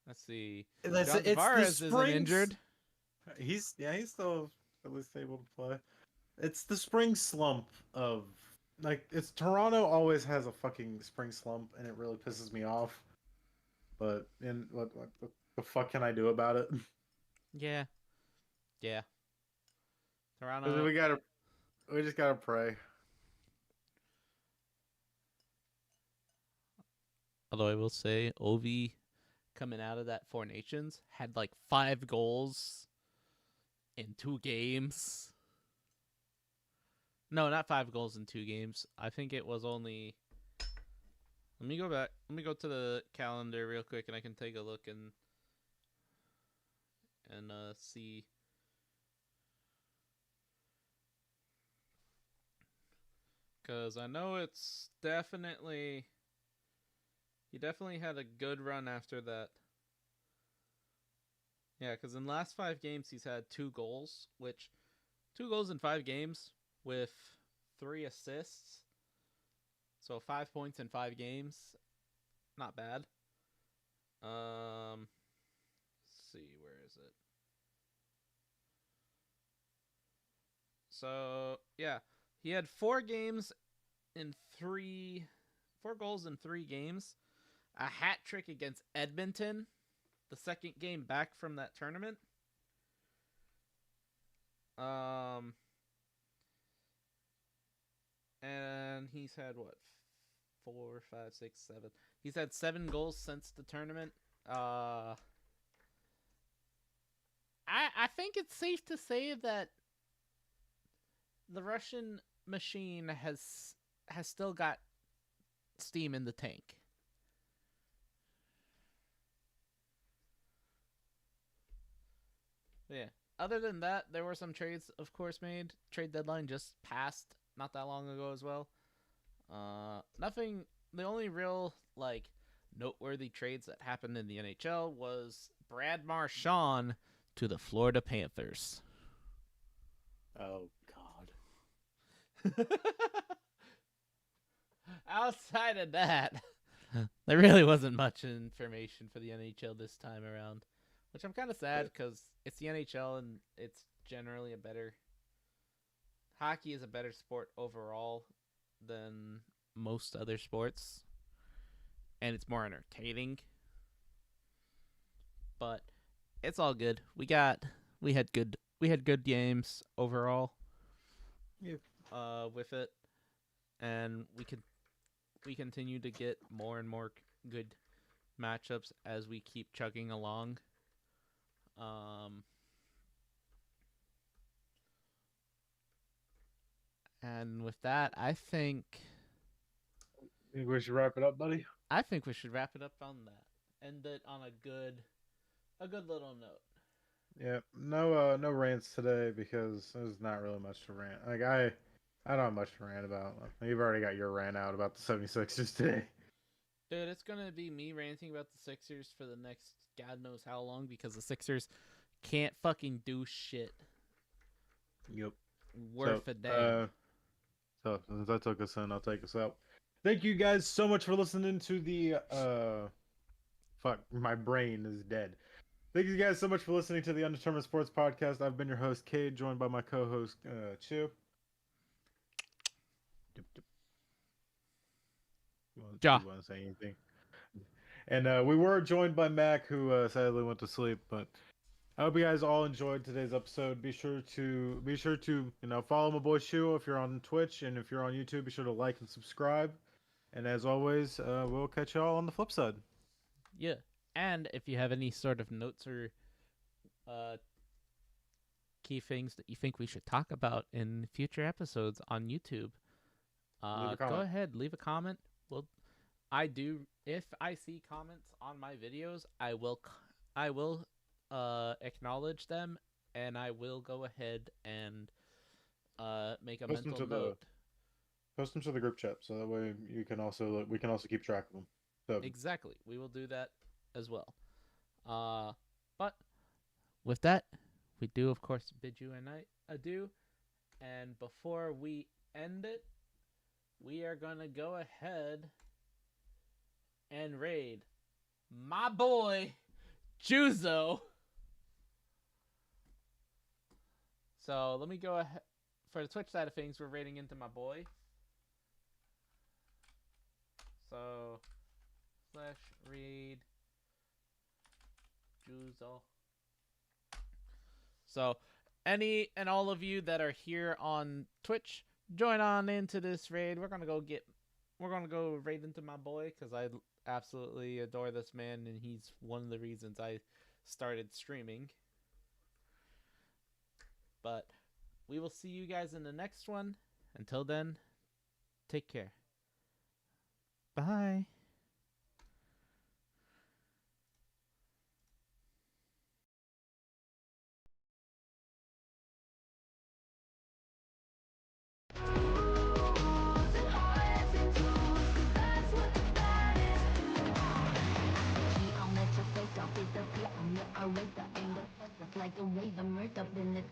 Let's see. It's John Tavares isn't injured. He's still at least able to play. It's the spring slump of it's Toronto always has a fucking spring slump, and it really pisses me off. But what the fuck can I do about it? Yeah. Toronto. We just gotta pray. Although I will say, Ovi coming out of that Four Nations had like 5 goals in 2 games. No, not 5 goals in 2 games. I think it was only... Let me go back. Let me go to the calendar real quick, and I can take a look and see. Because I know it's definitely... He definitely had a good run after that. Yeah, because in the last 5 games, he's had 2 goals, which 2 goals in 5 games with 3 assists. So 5 points in 5 games. Not bad. Let's see, where is it? So, yeah. He had 4 goals in 3 games. A hat trick against Edmonton, the second game back from that tournament. And he's had what? 4, 5, 6, 7. He's had 7 goals since the tournament. I think it's safe to say that the Russian machine has still got steam in the tank. Yeah. Other than that, there were some trades, of course, made. Trade deadline just passed not that long ago as well. Nothing. The only real noteworthy trades that happened in the NHL was Brad Marchand to the Florida Panthers. Oh God. Outside of that, there really wasn't much information for the NHL this time around, which I'm kind of sad because it's the NHL and it's generally a better... Hockey is a better sport overall than most other sports, and it's more entertaining. But it's all good. We had good games overall. Yeah. With it, and we continue to get more and more good matchups as we keep chugging along. And with that, I think we should wrap it up, buddy. I think we should wrap it up on that. End it on a good little note. Yeah, no rants today because there's not really much to rant. I don't have much to rant about. You've already got your rant out about the 76ers today. Dude, it's gonna be me ranting about the Sixers for the next God knows how long because the Sixers can't fucking do shit Yep. worth a damn. So since I took us in, I'll take us out. Thank you guys so much for listening to the fuck, my brain is dead. Thank you guys so much for listening to the Undetermined Sports Podcast. I've been your host, Cade, joined by my co-host, Chew. Ja. You want to say anything? And we were joined by Mac, who sadly went to sleep. But I hope you guys all enjoyed today's episode. Be sure to follow my boy Chew if you're on Twitch, and if you're on YouTube, be sure to like and subscribe. And as always, we'll catch y'all on the flip side. Yeah. And if you have any sort of notes or key things that you think we should talk about in future episodes on YouTube, Leave a go comment. ahead, leave a comment. If I see comments on my videos, I will acknowledge them, and I will go ahead and make a Post them mental to the- note. Post them to the group chat so that way we can also keep track of them. So Exactly. We will do that as well. But with that, we do, of course, bid you adieu. And before we end it, we are going to go ahead and raid my boy, Juzo. So let me go ahead. For the Twitch side of things, we're raiding into my boy. So /raid Juzo. So any and all of you that are here on Twitch, join on into this raid. We're gonna go raid into my boy because I absolutely adore this man, and he's one of the reasons I started streaming. But we will see you guys in the next one. Until then, take care. Bye. Like a razor, murder, business,